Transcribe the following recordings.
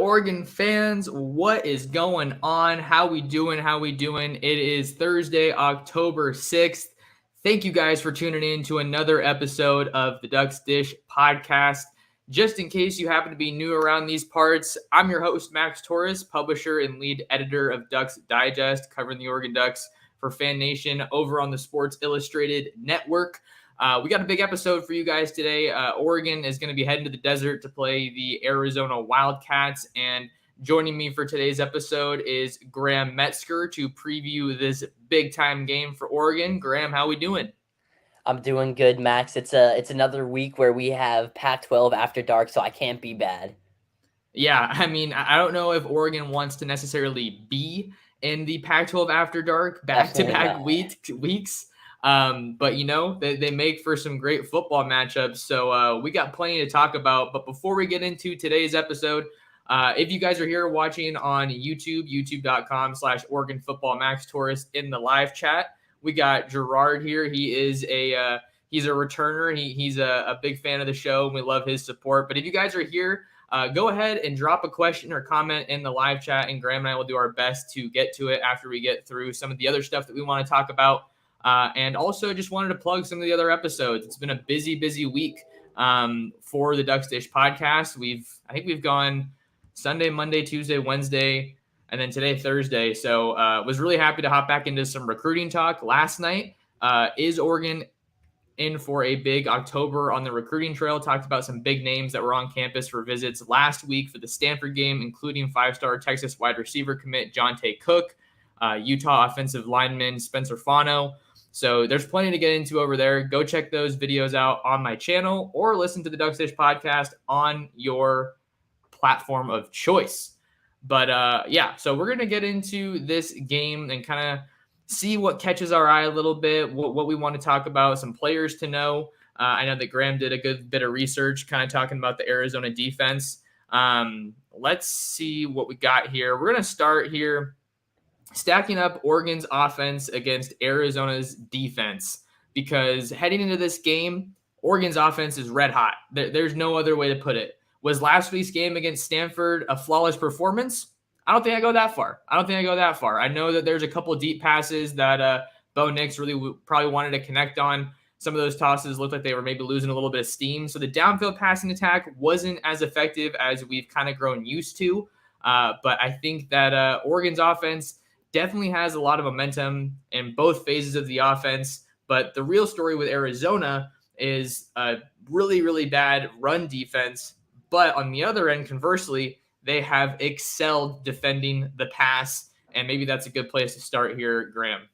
Oregon fans? What is going on? How we doing? It is Thursday, October 6th. Thank you guys for tuning in to another episode of the Ducks Dish podcast. Just in case you happen to be new around these parts, I'm your host, Max Torres, publisher and lead editor of Ducks Digest, covering the Oregon Ducks for Fan Nation over on the Sports Illustrated Network. We got a big episode for you guys today. Oregon is going to be heading to the desert to play the Arizona Wildcats, and joining me for today's episode is Graham Metzker to preview this big-time game for Oregon. Graham, how we doing? I'm doing good, Max. It's another week where we have Pac-12 after dark, so I can't be bad. Yeah, I mean, I don't know if Oregon wants to necessarily be in the Pac-12 after dark back-to-back weeks. But, you know, they make for some great football matchups. So we got plenty to talk about. But before we get into today's episode, if you guys are here watching on YouTube, youtube.com/Oregon Football Max Torres in the live chat, we got Gerard here. He is he's a returner. He's a big fan of the show, and we love his support. But if you guys are here, go ahead and drop a question or comment in the live chat, and Graham and I will do our best to get to it after we get through some of the other stuff that we want to talk about. And also just wanted to plug some of the other episodes. It's been a busy week for the Ducks Dish podcast. I think we've gone Sunday, Monday, Tuesday, Wednesday, and then today, Thursday. So was really happy to hop back into some recruiting talk last night. Is Oregon in for a big October on the recruiting trail? Talked about some big names that were on campus for visits last week for the Stanford game, including five-star Texas wide receiver commit Jonte Cook, Utah offensive lineman Spencer Fano. So there's plenty to get into over there. Go check those videos out on my channel or listen to the Ducks Dish podcast on your platform of choice. But yeah, so we're going to get into this game and kind of see what catches our eye a little bit, what we want to talk about, some players to know. I know that Graham did a good bit of research kind of talking about the Arizona defense. Let's see what we got here. We're going to start here stacking up Oregon's offense against Arizona's defense, because heading into this game, Oregon's offense is red hot. There's no other way to put it. Was last week's game against Stanford a flawless performance? I don't think I go that far. I know that there's a couple of deep passes that Bo Nix really probably wanted to connect on. Some of those tosses looked like they were maybe losing a little bit of steam. So the downfield passing attack wasn't as effective as we've kind of grown used to. But I think that Oregon's offense definitely has a lot of momentum in both phases of the offense. But the real story with Arizona is a really bad run defense. But on the other end, conversely, they have excelled defending the pass. And maybe that's a good place to start here, Graham.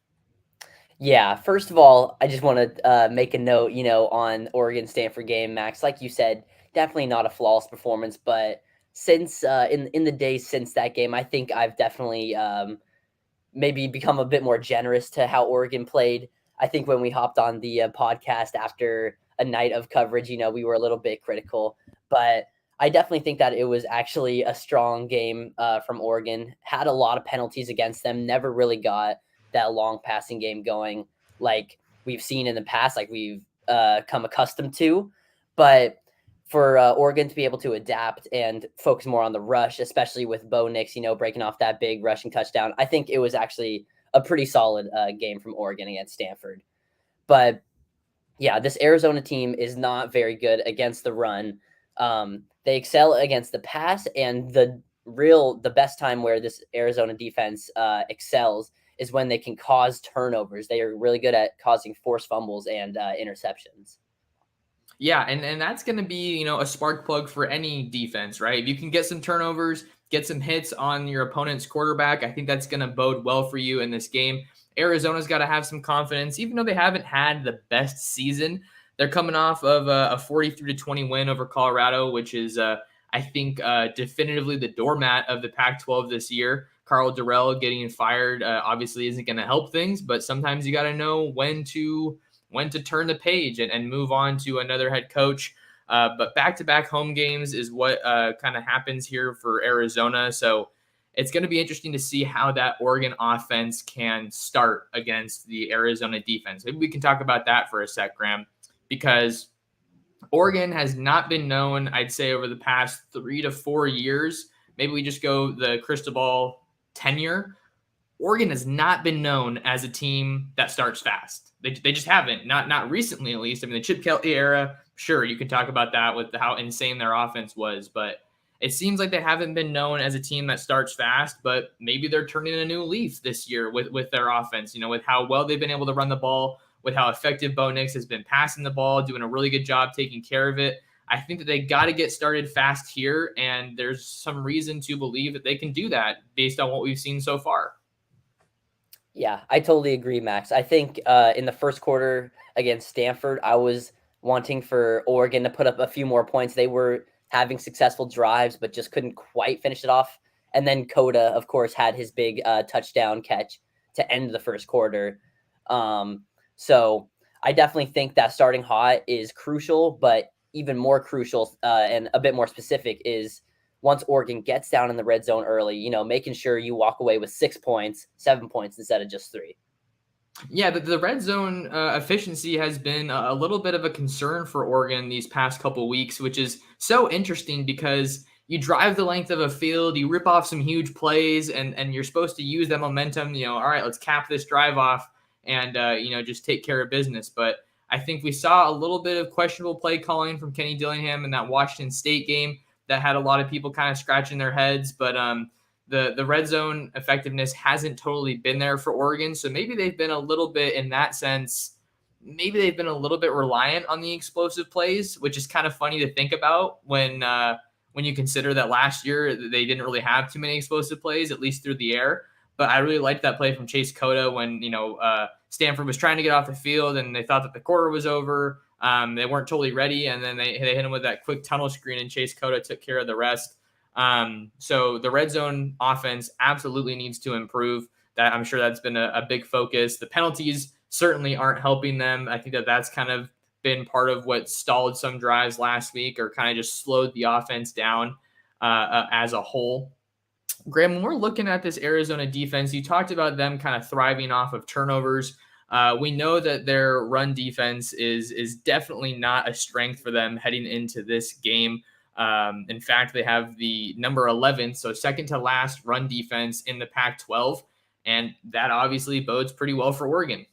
Yeah, first of all, I just want to make a note, on Oregon-Stanford game, Max. Like you said, definitely not a flawless performance. But since in the days since that game, I think I've definitely maybe become a bit more generous to how Oregon played. I think when we hopped on the podcast after a night of coverage, we were a little bit critical, but I definitely think that it was actually a strong game from Oregon. Had a lot of penalties against them, never really got that long passing game going like we've seen in the past, like we've come accustomed to. But for Oregon to be able to adapt and focus more on the rush, especially with Bo Nix, breaking off that big rushing touchdown, I think it was actually a pretty solid game from Oregon against Stanford. But yeah, this Arizona team is not very good against the run. They excel against the pass, and the best time where this Arizona defense excels is when they can cause turnovers. They are really good at causing forced fumbles and interceptions. Yeah, and that's going to be, a spark plug for any defense, right? If you can get some turnovers, get some hits on your opponent's quarterback, I think that's going to bode well for you in this game. Arizona's got to have some confidence, even though they haven't had the best season. They're coming off of a 43-20 win over Colorado, which is, I think, definitively the doormat of the Pac-12 this year. Karl Dorrell getting fired obviously isn't going to help things, but sometimes you got to know when to turn the page and move on to another head coach. But back-to-back home games is what kind of happens here for Arizona. So it's going to be interesting to see how that Oregon offense can start against the Arizona defense. Maybe we can talk about that for a sec, Graham, because Oregon has not been known, I'd say, over the past 3 to 4 years maybe we just go the crystal ball tenure. Oregon has not been known as a team that starts fast. They just haven't, not recently at least. I mean, the Chip Kelly era, sure, you could talk about that with how insane their offense was, but it seems like they haven't been known as a team that starts fast, but maybe they're turning a new leaf this year with their offense, with how well they've been able to run the ball, with how effective Bo Nix has been passing the ball, doing a really good job taking care of it. I think that they got to get started fast here, and there's some reason to believe that they can do that based on what we've seen so far. Yeah, I totally agree, Max. I think in the first quarter against Stanford, I was wanting for Oregon to put up a few more points. They were having successful drives, but just couldn't quite finish it off. And then Coda, of course, had his big touchdown catch to end the first quarter. So I definitely think that starting hot is crucial, but even more crucial and a bit more specific is once Oregon gets down in the red zone early, making sure you walk away with 6 points, 7 points instead of just 3. Yeah, the red zone efficiency has been a little bit of a concern for Oregon these past couple weeks, which is so interesting because you drive the length of a field, you rip off some huge plays, and you're supposed to use that momentum. All right, let's cap this drive off and just take care of business. But I think we saw a little bit of questionable play calling from Kenny Dillingham in that Washington State game that had a lot of people kind of scratching their heads. But the red zone effectiveness hasn't totally been there for Oregon. So maybe they've been a little bit in that sense, maybe they've been a little bit reliant on the explosive plays, which is kind of funny to think about when you consider that last year they didn't really have too many explosive plays, at least through the air. But I really liked that play from Chase Cota when, Stanford was trying to get off the field and they thought that the quarter was over. They weren't totally ready, and then they hit him with that quick tunnel screen, and Chase Cota took care of the rest. So the red zone offense absolutely needs to improve. That I'm sure that's been a big focus. The penalties certainly aren't helping them. I think that's kind of been part of what stalled some drives last week or kind of just slowed the offense down as a whole. Graham, when we're looking at this Arizona defense, you talked about them kind of thriving off of turnovers. We know that their run defense is definitely not a strength for them heading into this game. In fact, they have the number 11, so second to last run defense in the Pac-12, and that obviously bodes pretty well for Oregon.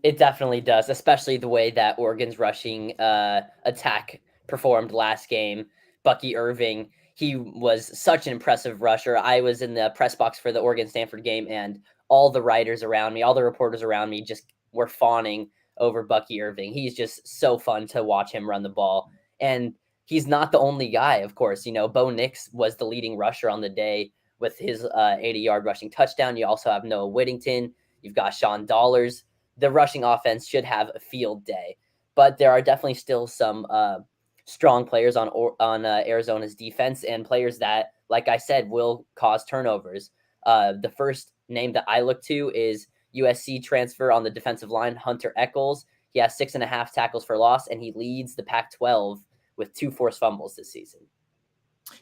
It definitely does, especially the way that Oregon's rushing attack performed last game. Bucky Irving, he was such an impressive rusher. I was in the press box for the Oregon-Stanford game, and all the writers around me, all the reporters around me just were fawning over Bucky Irving. He's just so fun to watch him run the ball. And he's not the only guy, of course. Bo Nix was the leading rusher on the day with his 80-yard rushing touchdown. You also have Noah Whittington. You've got Sean Dollars. The rushing offense should have a field day. But there are definitely still some strong players on Arizona's defense and players that, like I said, will cause turnovers. The first name that I look to is USC transfer on the defensive line, Hunter Echols. He has 6.5 tackles for loss, and he leads the Pac-12 with 2 forced fumbles this season.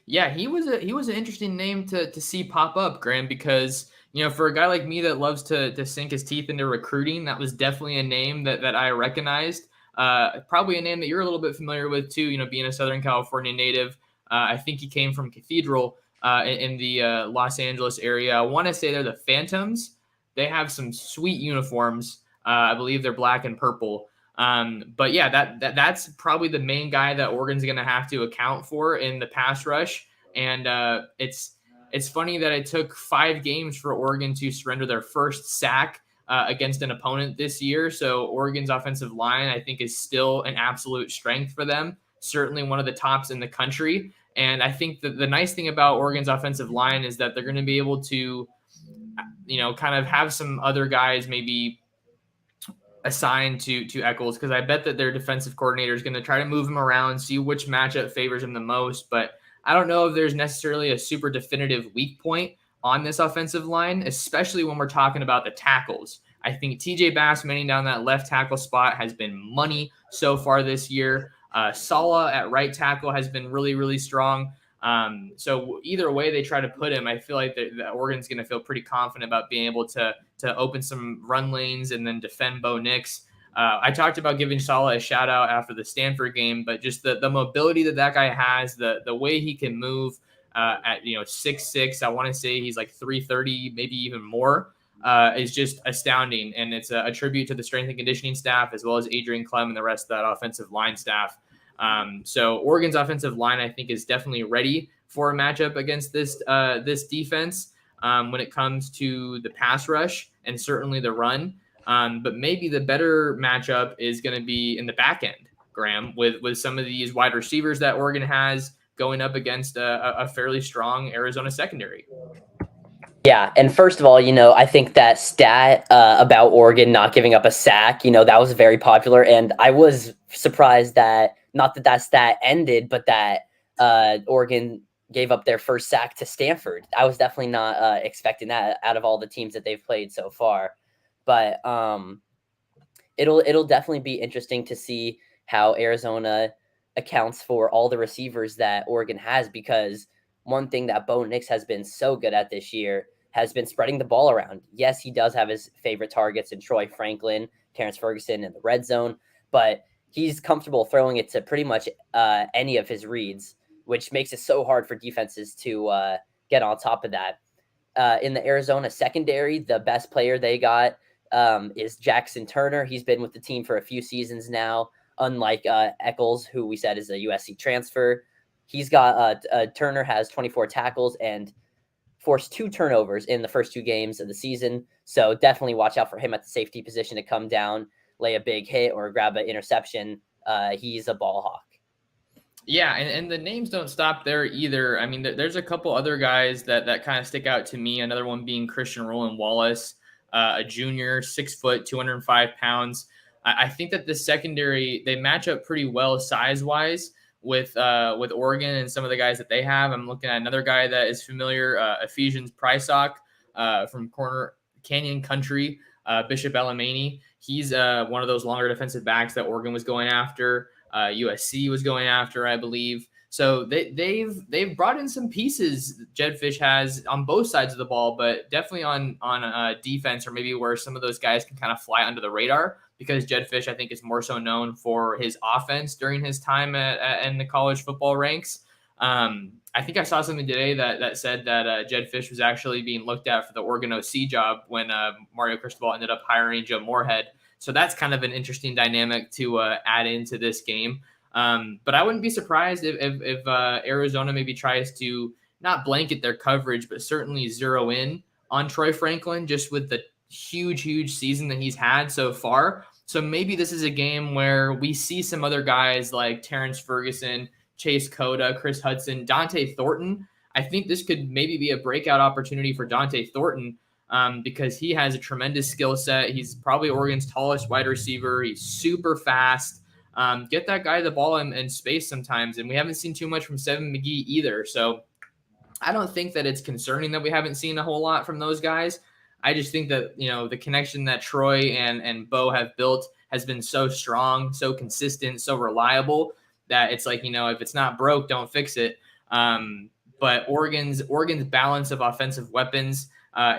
Yeah, he was an interesting name to see pop up, Graham, because for a guy like me that loves to sink his teeth into recruiting, that was definitely a name that I recognized. Probably a name that you're a little bit familiar with too. Being a Southern California native, I think he came from Cathedral in the Los Angeles area. I want to say they're the Phantoms. They have some sweet uniforms. I believe they're black and purple. But yeah, that's probably the main guy that Oregon's going to have to account for in the pass rush. And it's funny that it took 5 games for Oregon to surrender their first sack against an opponent this year. So Oregon's offensive line, I think, is still an absolute strength for them. Certainly one of the tops in the country. And I think that the nice thing about Oregon's offensive line is that they're going to be able to, kind of have some other guys maybe assigned to Echols, because I bet that their defensive coordinator is going to try to move him around, see which matchup favors him the most. But I don't know if there's necessarily a super definitive weak point on this offensive line, especially when we're talking about the tackles. I think TJ Bass manning down that left tackle spot has been money so far this year. Sala at right tackle has been really, really strong. So either way they try to put him, I feel like that Oregon's going to feel pretty confident about being able to open some run lanes and then defend Bo Nix. I talked about giving Sala a shout out after the Stanford game, but just the mobility that guy has, the way he can move, at 6'6". I want to say he's like 330, maybe even more. Is just astounding, and it's a tribute to the strength and conditioning staff as well as Adrian Clem and the rest of that offensive line staff. So Oregon's offensive line, I think, is definitely ready for a matchup against this defense when it comes to the pass rush and certainly the run. But maybe the better matchup is going to be in the back end, Graham, with some of these wide receivers that Oregon has going up against a fairly strong Arizona secondary. Yeah, and first of all, I think that stat about Oregon not giving up a sack, that was very popular, and I was surprised that not that stat ended, but that Oregon gave up their first sack to Stanford. I was definitely not expecting that out of all the teams that they've played so far, but it'll definitely be interesting to see how Arizona accounts for all the receivers that Oregon has, because one thing that Bo Nix has been so good at this year has been spreading the ball around. Yes, he does have his favorite targets in Troy Franklin, Terrence Ferguson in the red zone, but he's comfortable throwing it to pretty much any of his reads, which makes it so hard for defenses to get on top of that. In the Arizona secondary, the best player they got is Jackson Turner. He's been with the team for a few seasons now, unlike Eccles, who we said is a USC transfer. He's got Turner has 24 tackles and forced 2 turnovers in the first 2 games of the season. So definitely watch out for him at the safety position to come down, lay a big hit, or grab an interception. He's a ball hawk. Yeah, and the names don't stop there either. I mean, there's a couple other guys that kind of stick out to me. Another one being Christian Roland Wallace, a junior, 6 foot, 205 pounds. I think that the secondary, they match up pretty well size-wise with Oregon and some of the guys that they have. I'm looking at another guy that is familiar, Ephesians Prysock from Corner Canyon Country, Bishop Alamany. He's one of those longer defensive backs that Oregon was going after. USC was going after, I believe. So they've brought in some pieces Jedd Fisch has on both sides of the ball, but definitely on defense, or maybe where some of those guys can kind of fly under the radar, because Jedd Fisch, I think, is more so known for his offense during his time in the college football ranks. I think I saw something today that said that Jedd Fisch was actually being looked at for the Oregon OC job when Mario Cristobal ended up hiring Joe Moorhead. So that's kind of an interesting dynamic to add into this game. But I wouldn't be surprised if Arizona maybe tries to not blanket their coverage, but certainly zero in on Troy Franklin, just with the huge season that he's had so far. So maybe this is a game where we see some other guys like Terrence Ferguson, Chase Cota, Chris Hudson, Dante Thornton. I think this could maybe be a breakout opportunity for Dante Thornton, because he has a tremendous skill set. He's probably Oregon's tallest wide receiver. He's super fast. Get that guy the ball in space sometimes. And we haven't seen too much from Seven McGee either. So I don't think that it's concerning that we haven't seen a whole lot from those guys. I just think that, the connection that Troy and Bo have built has been so strong, so consistent, so reliable that it's like, if it's not broke, don't fix it. But Oregon's balance of offensive weapons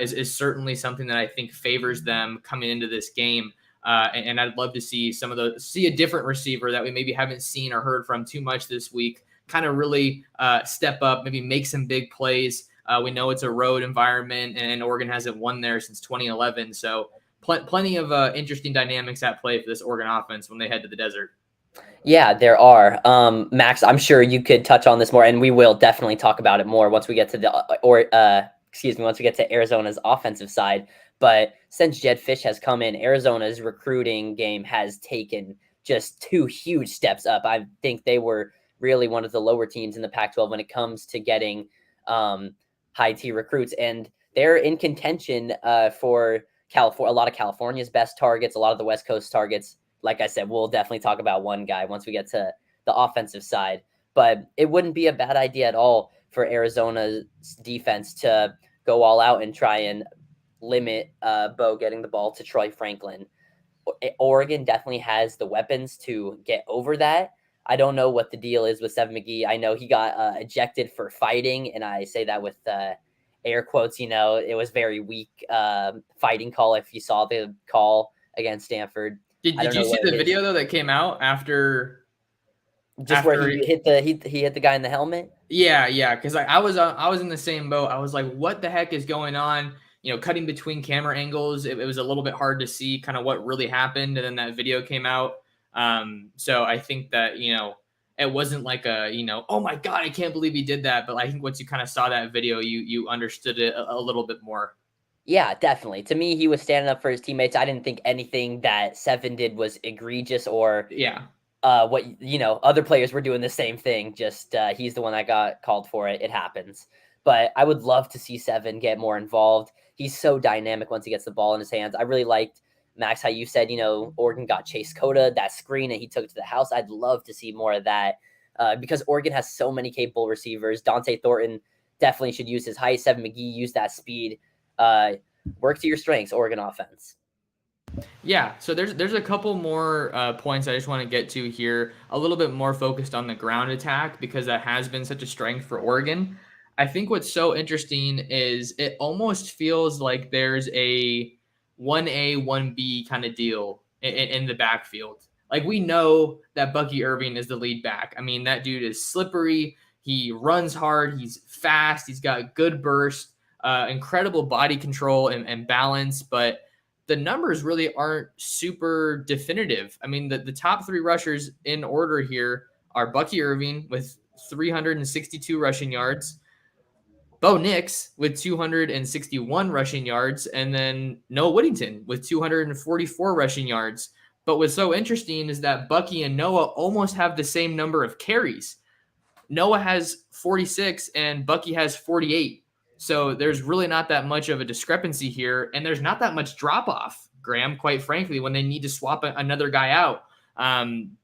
is certainly something that I think favors them coming into this game. And I'd love to see see a different receiver that we maybe haven't seen or heard from too much this week, kind of really step up, maybe make some big plays. We know it's a road environment, and Oregon hasn't won there since 2011. So plenty of interesting dynamics at play for this Oregon offense when they head to the desert. Yeah, there are. Max, I'm sure you could touch on this more, and we will definitely talk about it more once we get to once we get to Arizona's offensive side. But since Jedd Fisch has come in, Arizona's recruiting game has taken just 2 huge steps up. I think they were really one of the lower teams in the Pac-12 when it comes to getting high-tier recruits, and they're in contention for a lot of California's best targets, a lot of the West Coast targets. Like I said, we'll definitely talk about one guy once we get to the offensive side. But it wouldn't be a bad idea at all for Arizona's defense to go all out and try and limit Bo getting the ball to Troy Franklin. Oregon definitely has the weapons to get over that. I don't know what the deal is with Seven McGee. I know he got ejected for fighting, and I say that with air quotes. It was very weak fighting call if you saw the call against Stanford. Did you see the video, though, that came out after Just where after he hit the guy in the helmet? yeah, because I was in the same boat. I was like, what the heck is going on? Cutting between camera angles, it was a little bit hard to see kind of what really happened, and then that video came out. So I think that it wasn't like oh my god, I can't believe he did that. But I think once you kind of saw that video, you understood it a little bit more. Yeah, definitely. To me, he was standing up for his teammates. I didn't think anything that Seven did was egregious or Yeah. what other players were doing the same thing. Just he's the one that got called for it. It happens. But I would love to see Seven get more involved. He's so dynamic once he gets the ball in his hands. I really liked Max how you said Oregon got Chase Cota that screen and he took it to the house. I'd love to see more of that because Oregon has so many capable receivers. Dante Thornton definitely should use his height. Seven McGee use that speed. Work to your strengths, Oregon offense. Yeah, so there's a couple more points I just want to get to here, a little bit more focused on the ground attack because that has been such a strength for Oregon. I think what's so interesting is it almost feels like there's a 1A, 1B kind of deal in the backfield. Like we know that Bucky Irving is the lead back. I mean, that dude is slippery. He runs hard. He's fast. He's got good burst, incredible body control and balance, but the numbers really aren't super definitive. I mean, the top three rushers in order here are Bucky Irving with 362 rushing yards, Bo Nix with 261 rushing yards, and then Noah Whittington with 244 rushing yards. But what's so interesting is that Bucky and Noah almost have the same number of carries. Noah has 46 and Bucky has 48. So there's really not that much of a discrepancy here, and there's not that much drop off, Graham, quite frankly, when they need to swap another guy out.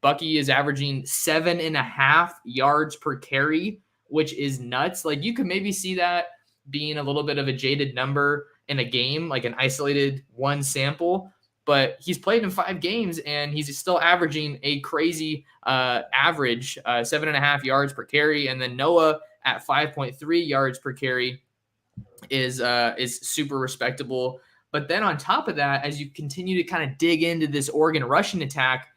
Bucky is averaging 7.5 yards per carry, which is nuts. Like you could maybe see that being a little bit of a jaded number in a game, like an isolated one sample, but he's played in 5 games and he's still averaging a crazy average 7.5 yards per carry. And then Noah at 5.3 yards per carry is super respectable. But then on top of that, as you continue to kind of dig into this Oregon rushing attack,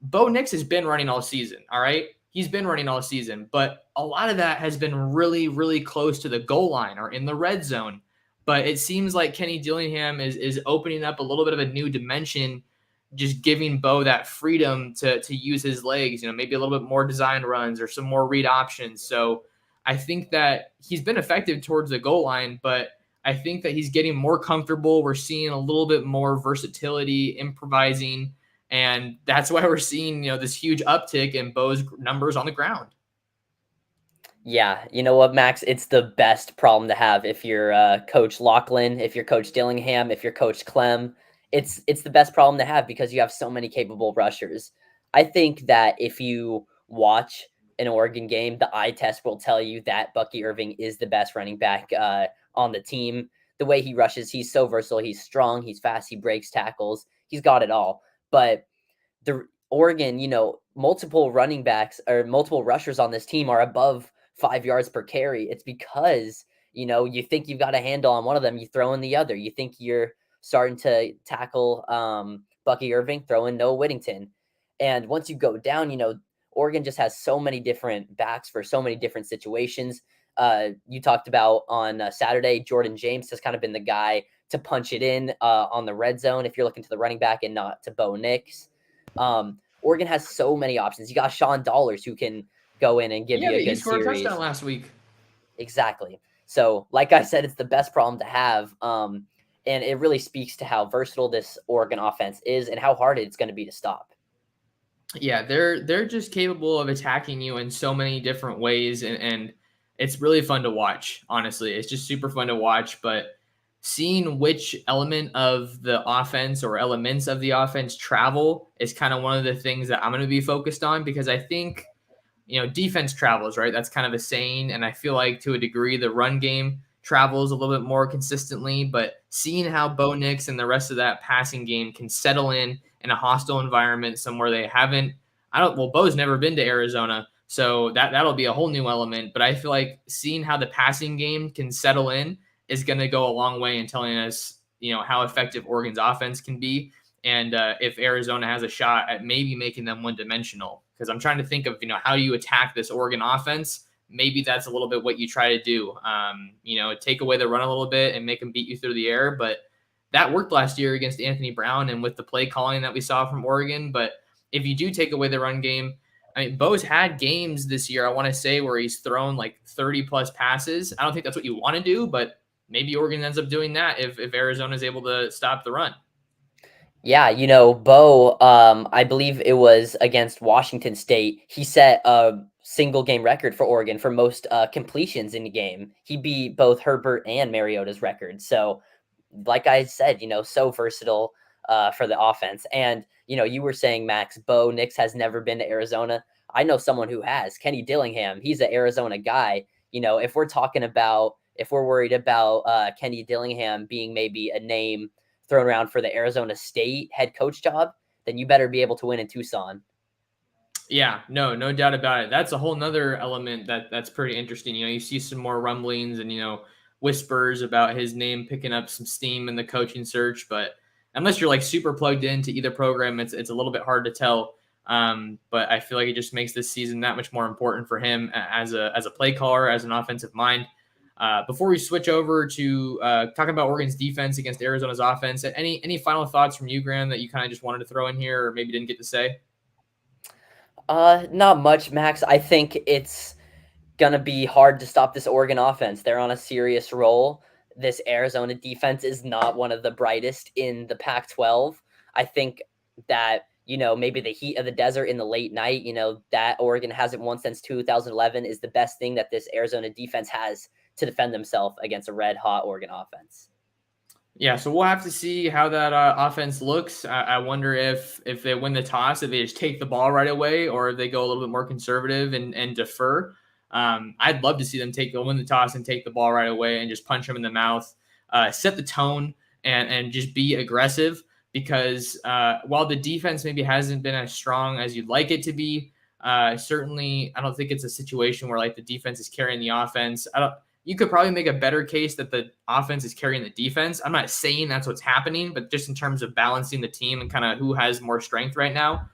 Bo Nix has been running all season. All right. He's been running all season, but a lot of that has been really, really close to the goal line or in the red zone. But it seems like Kenny Dillingham is opening up a little bit of a new dimension, just giving Bo that freedom to use his legs, maybe a little bit more design runs or some more read options. So I think that he's been effective towards the goal line, but I think that he's getting more comfortable. We're seeing a little bit more versatility, improvising, and that's why we're seeing, this huge uptick in Bo's numbers on the ground. Yeah, you know what, Max? It's the best problem to have if you're Coach Lachlan, if you're Coach Dillingham, if you're Coach Clem. It's the best problem to have because you have so many capable rushers. I think that if you watch an Oregon game, the eye test will tell you that Bucky Irving is the best running back on the team. The way he rushes, he's so versatile. He's strong. He's fast. He breaks tackles. He's got it all. But the Oregon, multiple running backs or multiple rushers on this team are above 5 yards per carry. It's because, you think you've got a handle on one of them, you throw in the other. You think you're starting to tackle Bucky Irving, throw in Noah Whittington. And once you go down, Oregon just has so many different backs for so many different situations. You talked about on Saturday, Jordan James has kind of been the guy to punch it in on the red zone if you're looking to the running back and not to Bo Nix. Oregon has so many options. You got Sean Dollars who can go in and give you a good he scored series. a touchdown last week. Exactly. So, like I said, it's the best problem to have. And it really speaks to how versatile this Oregon offense is and how hard it's going to be to stop. Yeah, they're just capable of attacking you in so many different ways, and it's really fun to watch. Honestly, it's just super fun to watch. But seeing which element of the offense or elements of the offense travel is kind of one of the things that I'm going to be focused on because I think defense travels, right? That's kind of a saying, and I feel like to a degree the run game travels a little bit more consistently. But seeing how Bo Nix and the rest of that passing game can settle in a hostile environment somewhere they haven't. Bo's never been to Arizona, so that'll be a whole new element. But I feel like seeing how the passing game can settle in is going to go a long way in telling us, how effective Oregon's offense can be, and if Arizona has a shot at maybe making them one-dimensional. because I'm trying to think of, how do you attack this Oregon offense? Maybe that's a little bit what you try to do. Take away the run a little bit and make them beat you through the air. But that worked last year against Anthony Brown and with the play calling that we saw from Oregon. But if you do take away the run game, I mean, Bo's had games this year, I want to say, where he's thrown like 30 plus passes. I don't think that's what you want to do, but maybe Oregon ends up doing that if Arizona is able to stop the run. Yeah, Bo, I believe it was against Washington State. He set a single game record for Oregon for most completions in the game. He beat both Herbert and Mariota's record. So, like I said, so versatile for the offense. And, you were saying, Max, Bo Nix has never been to Arizona. I know someone who has, Kenny Dillingham. He's an Arizona guy. If we're worried about Kenny Dillingham being maybe a name thrown around for the Arizona State head coach job, then you better be able to win in Tucson. Yeah, no doubt about it. That's a whole nother element that's pretty interesting. You see some more rumblings and, whispers about his name picking up some steam in the coaching search. But unless you're like super plugged into either program, it's a little bit hard to tell. But I feel like it just makes this season that much more important for him as a play caller, as an offensive mind. Before we switch over to talking about Oregon's defense against Arizona's offense, any final thoughts from you, Graham, that you kind of just wanted to throw in here or maybe didn't get to say? Not much, Max. I think it's going to be hard to stop this Oregon offense. They're on a serious roll. This Arizona defense is not one of the brightest in the Pac-12. I think that, maybe the heat of the desert in the late night, that Oregon hasn't won since 2011 is the best thing that this Arizona defense has to defend themselves against a red-hot Oregon offense. Yeah, so we'll have to see how that offense looks. I wonder if they win the toss, if they just take the ball right away, or if they go a little bit more conservative and defer. I'd love to see them win the toss and take the ball right away and just punch them in the mouth, set the tone, and just be aggressive. Because while the defense maybe hasn't been as strong as you'd like it to be, certainly I don't think it's a situation where like the defense is carrying the offense. You could probably make a better case that the offense is carrying the defense. I'm not saying that's what's happening, but just in terms of balancing the team and kind of who has more strength right now.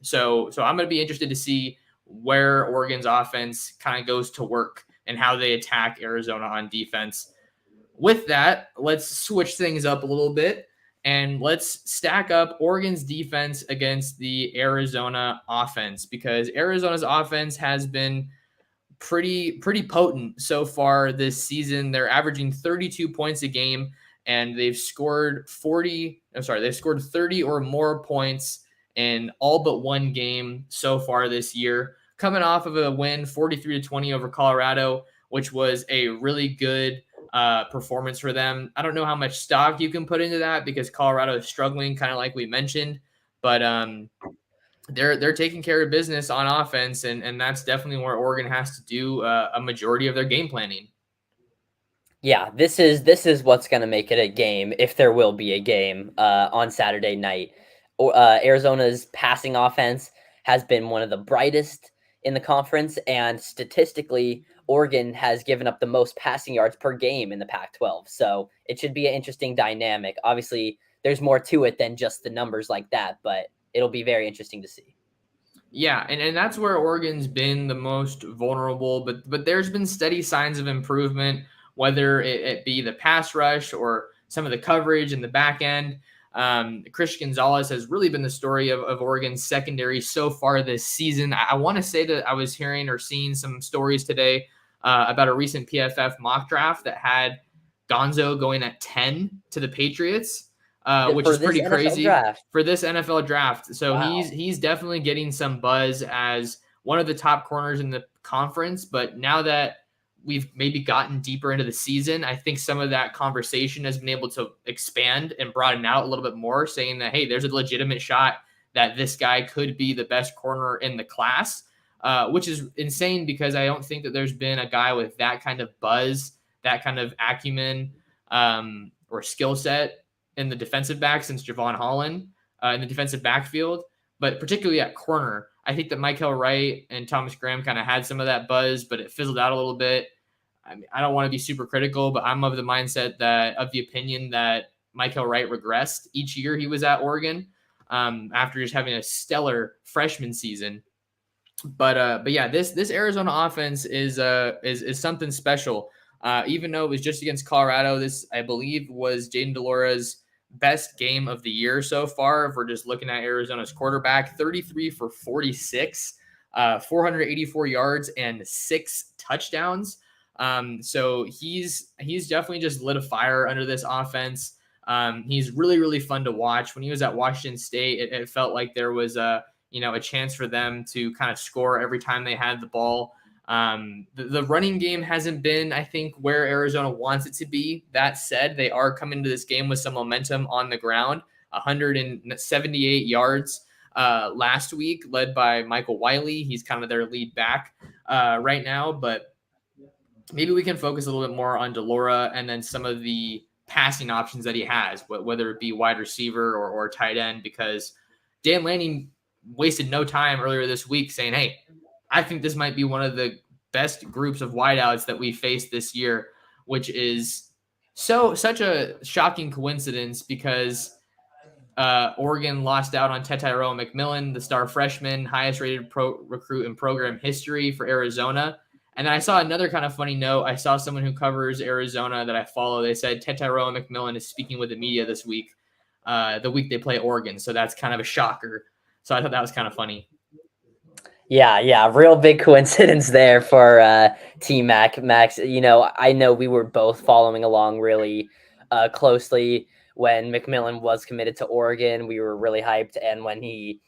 So I'm going to be interested to see where Oregon's offense kind of goes to work and how they attack Arizona on defense. With that, let's switch things up a little bit and let's stack up Oregon's defense against the Arizona offense, because Arizona's offense has been pretty potent so far this season. They're averaging 32 points a game, and they've scored 30 or more points in all but one game so far this year, coming off of a win 43-20 over Colorado, which was a really good performance for them. I don't know how much stock you can put into that because Colorado is struggling, kind of like we mentioned, but they're taking care of business on offense, and that's definitely where Oregon has to do a majority of their game planning. Yeah, this is what's going to make it a game, if there will be a game on Saturday night. Arizona's passing offense has been one of the brightest in the conference, and statistically, Oregon has given up the most passing yards per game in the Pac-12. So it should be an interesting dynamic. Obviously, there's more to it than just the numbers like that, but it'll be very interesting to see. Yeah, and that's where Oregon's been the most vulnerable, but there's been steady signs of improvement, whether it be the pass rush or some of the coverage in the back end. Christian Gonzalez has really been the story of Oregon's secondary so far this season. I want to say that I was hearing or seeing some stories today about a recent PFF mock draft that had Gonzo going at 10 to the Patriots, which is pretty crazy for this NFL draft. So wow. He's definitely getting some buzz as one of the top corners in the conference. But now that we've maybe gotten deeper into the season, I think some of that conversation has been able to expand and broaden out a little bit more, saying that, hey, there's a legitimate shot that this guy could be the best corner in the class, which is insane because I don't think that there's been a guy with that kind of buzz, that kind of acumen or skill set in the defensive back since Javon Hollins in the defensive backfield, but particularly at corner. I think that Mykael Wright and Thomas Graham kind of had some of that buzz, but it fizzled out a little bit. I mean, I don't want to be super critical, but I'm of the opinion that Mykael Wright regressed each year he was at Oregon. after just having a stellar freshman season. But yeah, this Arizona offense is something special. Even though it was just against Colorado, this I believe was Jayden de Laura's best game of the year so far. If we're just looking at Arizona's quarterback, 33 for 46, 484 yards and 6 touchdowns. So he's definitely just lit a fire under this offense. He's really fun to watch. When he was at Washington State, it felt like there was a chance for them to kind of score every time they had the ball. The running game hasn't been, I think, where Arizona wants it to be. That said, they are coming to this game with some momentum on the ground. 178 yards last week, led by Michael Wiley. He's kind of their lead back right now, but maybe we can focus a little bit more on de Laura and then some of the passing options that he has, whether it be wide receiver or tight end, because Dan Lanning wasted no time earlier this week saying, hey, I think this might be one of the best groups of wideouts that we faced this year, which is such a shocking coincidence because Oregon lost out on Tetairoa McMillan, the star freshman, highest rated recruit in program history for Arizona. And then I saw another kind of funny note. I saw someone who covers Arizona that I follow. They said Tetairoa McMillan is speaking with the media this week, the week they play Oregon. So that's kind of a shocker. So I thought that was kind of funny. Yeah, real big coincidence there for Team Max. I know we were both following along really closely when McMillan was committed to Oregon. We were really hyped, and when he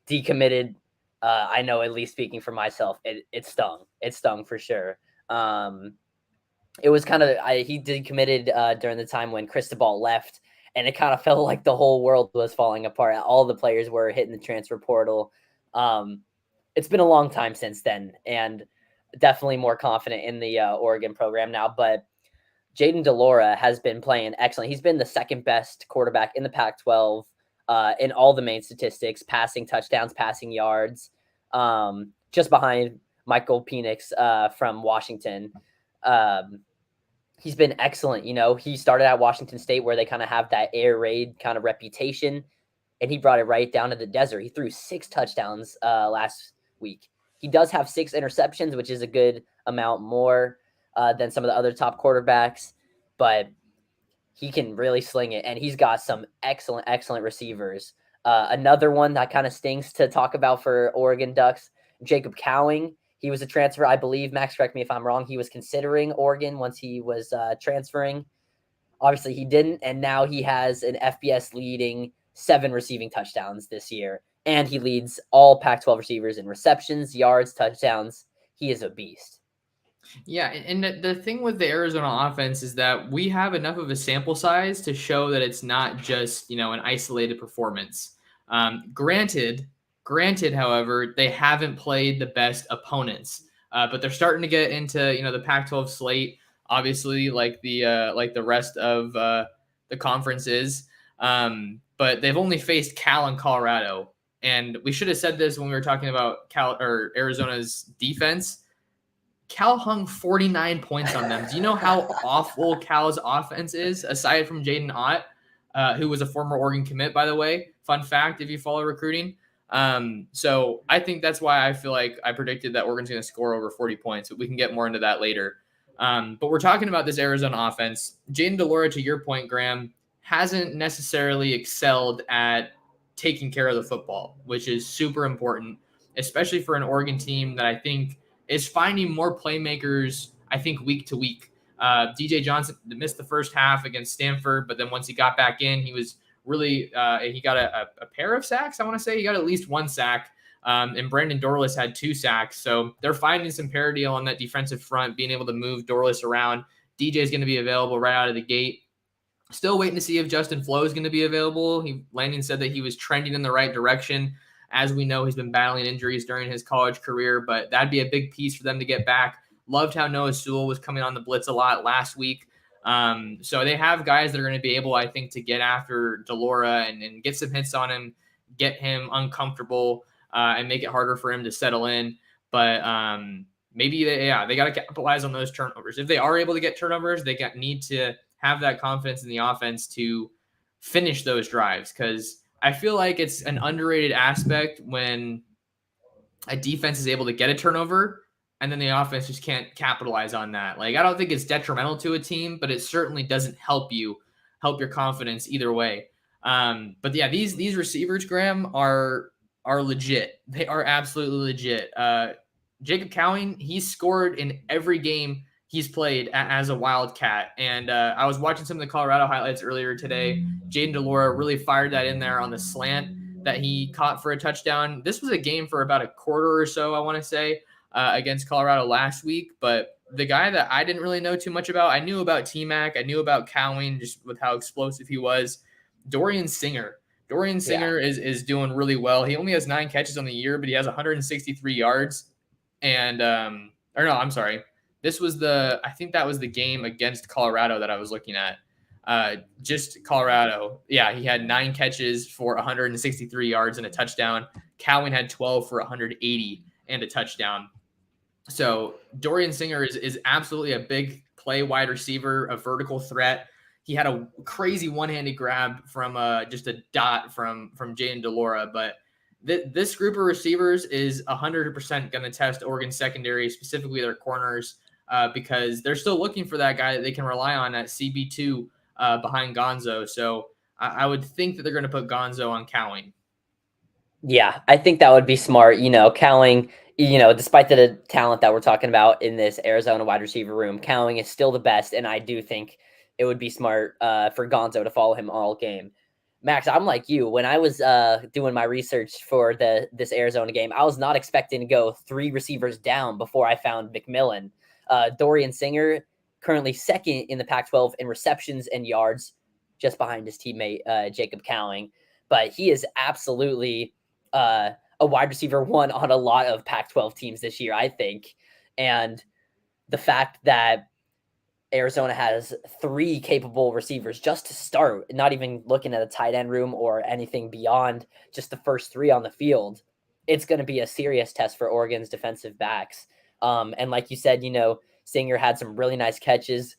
decommitted, I know, at least speaking for myself, it stung. It stung for sure. It was kind of he decommitted during the time when Cristobal left, and it kind of felt like the whole world was falling apart. All the players were hitting the transfer portal. It's been a long time since then, and definitely more confident in the Oregon program now. But Jayden de Laura has been playing excellent. He's been the second best quarterback in the Pac-12 in all the main statistics: passing touchdowns, passing yards, just behind Michael Penix from Washington. He's been excellent. He started at Washington State, where they kind of have that air raid kind of reputation, and he brought it right down to the desert. He threw 6 touchdowns last week. He does have 6 interceptions, which is a good amount more than some of the other top quarterbacks, but he can really sling it, and he's got some excellent receivers. Another one that kind of stings to talk about for Oregon Ducks, Jacob Cowing. He was a transfer, I believe. Max, correct me if I'm wrong. He was considering Oregon once he was transferring. Obviously, he didn't, and now he has an FBS leading 7 receiving touchdowns this year, and he leads all Pac-12 receivers in receptions, yards, touchdowns. He is a beast. Yeah, and the thing with the Arizona offense is that we have enough of a sample size to show that it's not just, an isolated performance. Granted, however, they haven't played the best opponents, but they're starting to get into, the Pac-12 slate, obviously, like the rest of the conferences. But they've only faced Cal and Colorado, and we should have said this when we were talking about Arizona's defense. Cal hung 49 points on them. Do you know how awful Cal's offense is, aside from Jaden Ott, who was a former Oregon commit, by the way? Fun fact, if you follow recruiting. So I think that's why I feel like I predicted that Oregon's going to score over 40 points, but we can get more into that later. But we're talking about this Arizona offense. Jayden de Laura, to your point, Graham, hasn't necessarily excelled at taking care of the football, which is super important, especially for an Oregon team that I think is finding more playmakers, I think, week to week. DJ Johnson missed the first half against Stanford, but then once he got back in, he was really he got a pair of sacks. I want to say he got at least 1 sack, and Brandon Dorlus had 2 sacks. So they're finding some parity on that defensive front, being able to move Dorlus around. DJ is going to be available right out of the gate. Still waiting to see if Justin Flo is going to be available. Lanning said that he was trending in the right direction. As we know, he's been battling injuries during his college career, but that'd be a big piece for them to get back. Loved how Noah Sewell was coming on the blitz a lot last week. So they have guys that are going to be able, I think, to get after de Laura and get some hits on him, get him uncomfortable, and make it harder for him to settle in. But maybe they got to capitalize on those turnovers. If they are able to get turnovers, need to have that confidence in the offense to finish those drives, because I feel like it's an underrated aspect when a defense is able to get a turnover and then the offense just can't capitalize on that. Like, I don't think it's detrimental to a team, but it certainly doesn't help your confidence either way. But yeah, these receivers, Graham, are legit. They are absolutely legit. Jacob Cowing, he's scored in every game he's played as a Wildcat. And I was watching some of the Colorado highlights earlier today. Jaden DeLora really fired that in there on the slant that he caught for a touchdown. This was a game for about a quarter or so, I want to say, against Colorado last week. But the guy that I didn't really know too much about, I knew about T-Mac. I knew about Cowing just with how explosive he was. Dorian Singer. Dorian Singer is doing really well. He only has 9 catches on the year, but he has 163 yards. And, or no, I'm sorry. I think that was the game against Colorado that I was looking at. Just Colorado. Yeah, he had 9 catches for 163 yards and a touchdown. Cowing had 12 for 180 and a touchdown. So Dorian Singer is absolutely a big play wide receiver, a vertical threat. He had a crazy one-handed grab from just a dot from Jaden DeLora. But this group of receivers is 100% going to test Oregon secondary, specifically their corners, because they're still looking for that guy that they can rely on at CB2 behind Gonzo. So I would think that they're going to put Gonzo on Cowing. Yeah, I think that would be smart. Cowing, despite the talent that we're talking about in this Arizona wide receiver room, Cowing is still the best. And I do think it would be smart for Gonzo to follow him all game. Max, I'm like you. When I was doing my research for this Arizona game, I was not expecting to go 3 receivers down before I found McMillan. Dorian Singer, currently second in the Pac-12 in receptions and yards, just behind his teammate Jacob Cowing. But he is absolutely a wide receiver 1 on a lot of Pac-12 teams this year, I think. And the fact that Arizona has 3 capable receivers just to start, not even looking at a tight end room or anything beyond just the first 3 on the field, it's going to be a serious test for Oregon's defensive backs. And like you said, Singer had some really nice catches.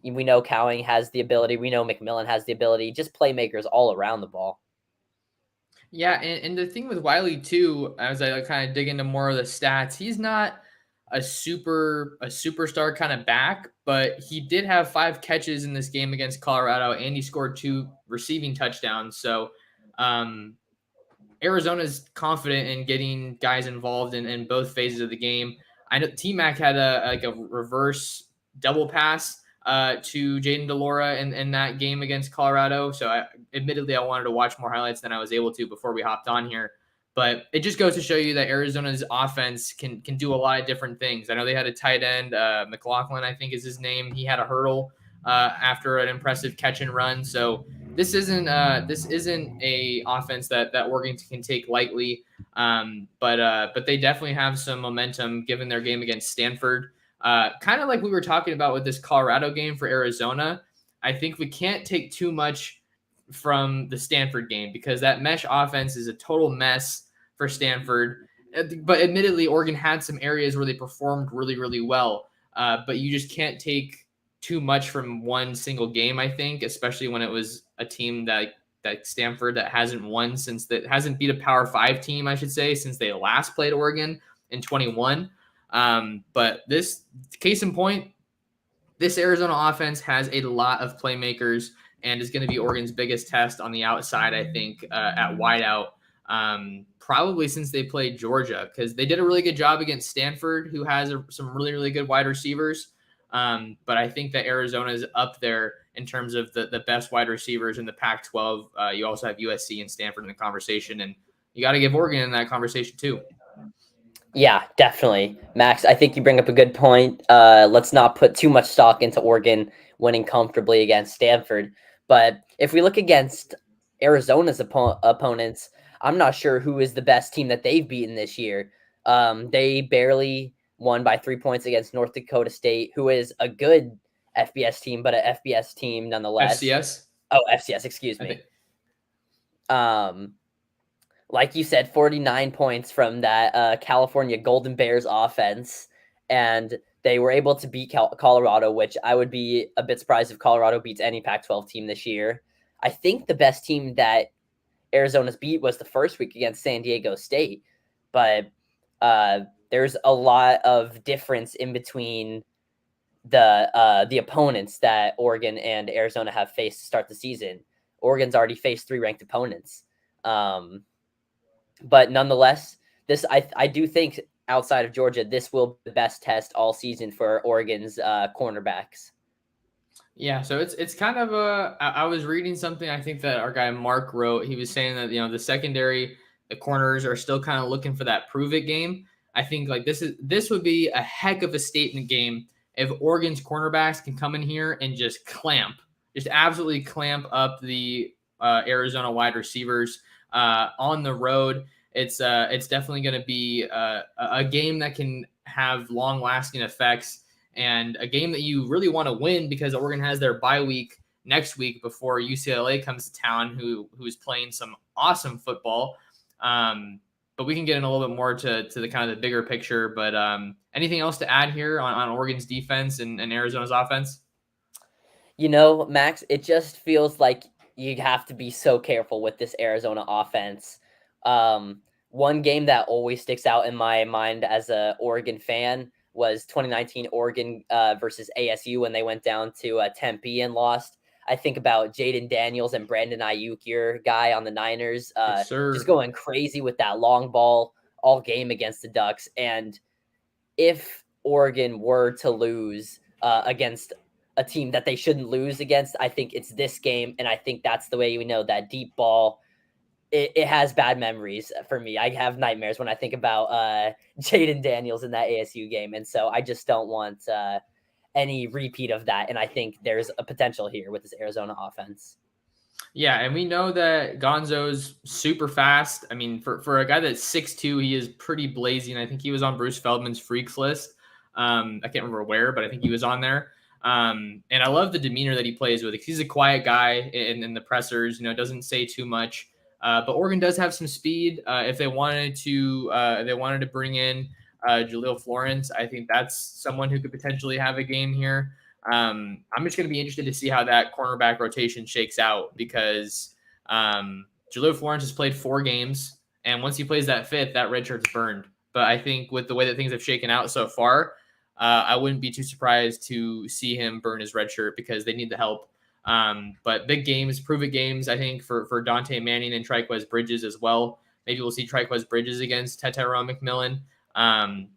We know Cowing has the ability. We know McMillan has the ability. Just playmakers all around the ball. Yeah, and the thing with Wiley too, as I kind of dig into more of the stats, he's not a superstar kind of back, but he did have 5 catches in this game against Colorado, and he scored 2 receiving touchdowns. So Arizona's confident in getting guys involved in both phases of the game. I know T-Mac had a reverse double pass to Jaden DeLora in that game against Colorado. So admittedly, I wanted to watch more highlights than I was able to before we hopped on here. But it just goes to show you that Arizona's offense can do a lot of different things. I know they had a tight end, McLaughlin, I think is his name. He had a hurdle after an impressive catch and run. So this isn't a offense that Oregon can take lightly. But they definitely have some momentum given their game against Stanford. Kind of like we were talking about with this Colorado game for Arizona. I think we can't take too much from the Stanford game because that mesh offense is a total mess for Stanford. But admittedly, Oregon had some areas where they performed really, really well. But you just can't take too much from one single game, I think, especially when it was a team that Stanford that hasn't won that hasn't beat a Power 5 team, I should say, since they last played Oregon in 21. But this case in point, this Arizona offense has a lot of playmakers and is going to be Oregon's biggest test on the outside, I think, at wideout, probably since they played Georgia, because they did a really good job against Stanford, who has some really, really good wide receivers. But I think that Arizona is up there in terms of the best wide receivers in the Pac-12. You also have USC and Stanford in the conversation, and you got to give Oregon in that conversation too. Yeah, definitely. Max, I think you bring up a good point. Let's not put too much stock into Oregon winning comfortably against Stanford. But if we look against Arizona's opponents, I'm not sure who is the best team that they've beaten this year. They barely won by 3 points against North Dakota State, who is a good FBS team, but an FBS team nonetheless. FCS? Oh, FCS, excuse me. Like you said, 49 points from that California Golden Bears offense, and they were able to beat Colorado, which I would be a bit surprised if Colorado beats any Pac-12 team this year. I think the best team that Arizona's beat was the first week against San Diego State, but there's a lot of difference in between the opponents that Oregon and Arizona have faced to start the season. Oregon's already faced 3 ranked opponents, but nonetheless, this I do think outside of Georgia, this will be the best test all season for Oregon's cornerbacks. Yeah, so it's kind of I was reading something I think that our guy Mark wrote. He was saying that the secondary, the corners are still kind of looking for that prove it game. I think like this would be a heck of a statement game if Oregon's cornerbacks can come in here and just absolutely clamp up the Arizona wide receivers on the road. It's definitely going to be a game that can have long lasting effects. And a game that you really want to win because Oregon has their bye week next week before UCLA comes to town, who's playing some awesome football. But we can get in a little bit more to the kind of the bigger picture. But anything else to add here on Oregon's defense and Arizona's offense? Max, it just feels like you have to be so careful with this Arizona offense. One game that always sticks out in my mind as a Oregon fan was 2019 Oregon versus ASU when they went down to Tempe and lost. I think about Jaden Daniels and Brandon Ayuk, your guy on the Niners, Yes, sir. just going crazy with that long ball all game against the Ducks. And if Oregon were to lose against a team that they shouldn't lose against, I think it's this game. And I think that's the way we know that deep ball, it has bad memories for me. I have nightmares when I think about Jaden Daniels in that ASU game. And so I just don't want any repeat of that. And I think there's a potential here with this Arizona offense. Yeah, and we know that Gonzo's super fast. I mean, for a guy that's 6'2", he is pretty blazing. I think he was on Bruce Feldman's freaks list. I can't remember where, but I think he was on there. And I love the demeanor that he plays with. He's a quiet guy in the pressers, doesn't say too much. But Oregon does have some speed. If they wanted to bring in Jaleel Florence, I think that's someone who could potentially have a game here. I'm just going to be interested to see how that cornerback rotation shakes out because Jaleel Florence has played 4 games, and once he plays that 5th, that red shirt's burned. But I think with the way that things have shaken out so far, I wouldn't be too surprised to see him burn his red shirt because they need the help. But big games, prove it games, I think, for Dante Manning and Triquez Bridges as well. Maybe we'll see Triquez Bridges against Tetairoa McMillan.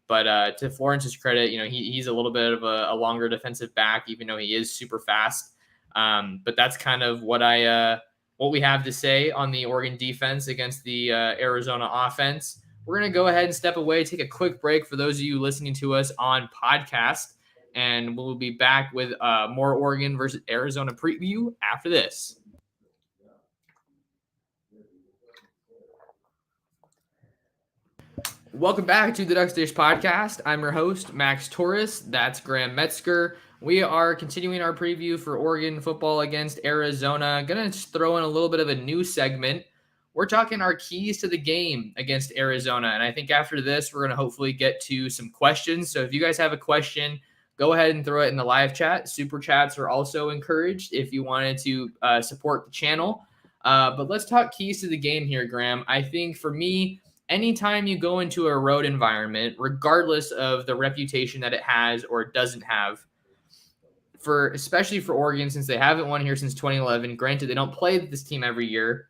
But to Florence's credit, he's a little bit of a longer defensive back, even though he is super fast. But that's kind of what we have to say on the Oregon defense against the Arizona offense. We're going to go ahead and step away, take a quick break for those of you listening to us on podcast. And we'll be back with more Oregon versus Arizona preview after this. Welcome back to the Ducks Dish Podcast. I'm your host, Max Torres. That's Graham Metzker. We are continuing our preview for Oregon football against Arizona. Going to throw in a little bit of a new segment. We're talking our keys to the game against Arizona. And I think after this, we're going to hopefully get to some questions. So if you guys have a question, go ahead and throw it in the live chat. Super chats are also encouraged if you wanted to support the channel. But let's talk keys to the game here, Graham. I think for me, anytime you go into a road environment, regardless of the reputation that it has or doesn't have, especially for Oregon, since they haven't won here since 2011, granted, they don't play this team every year,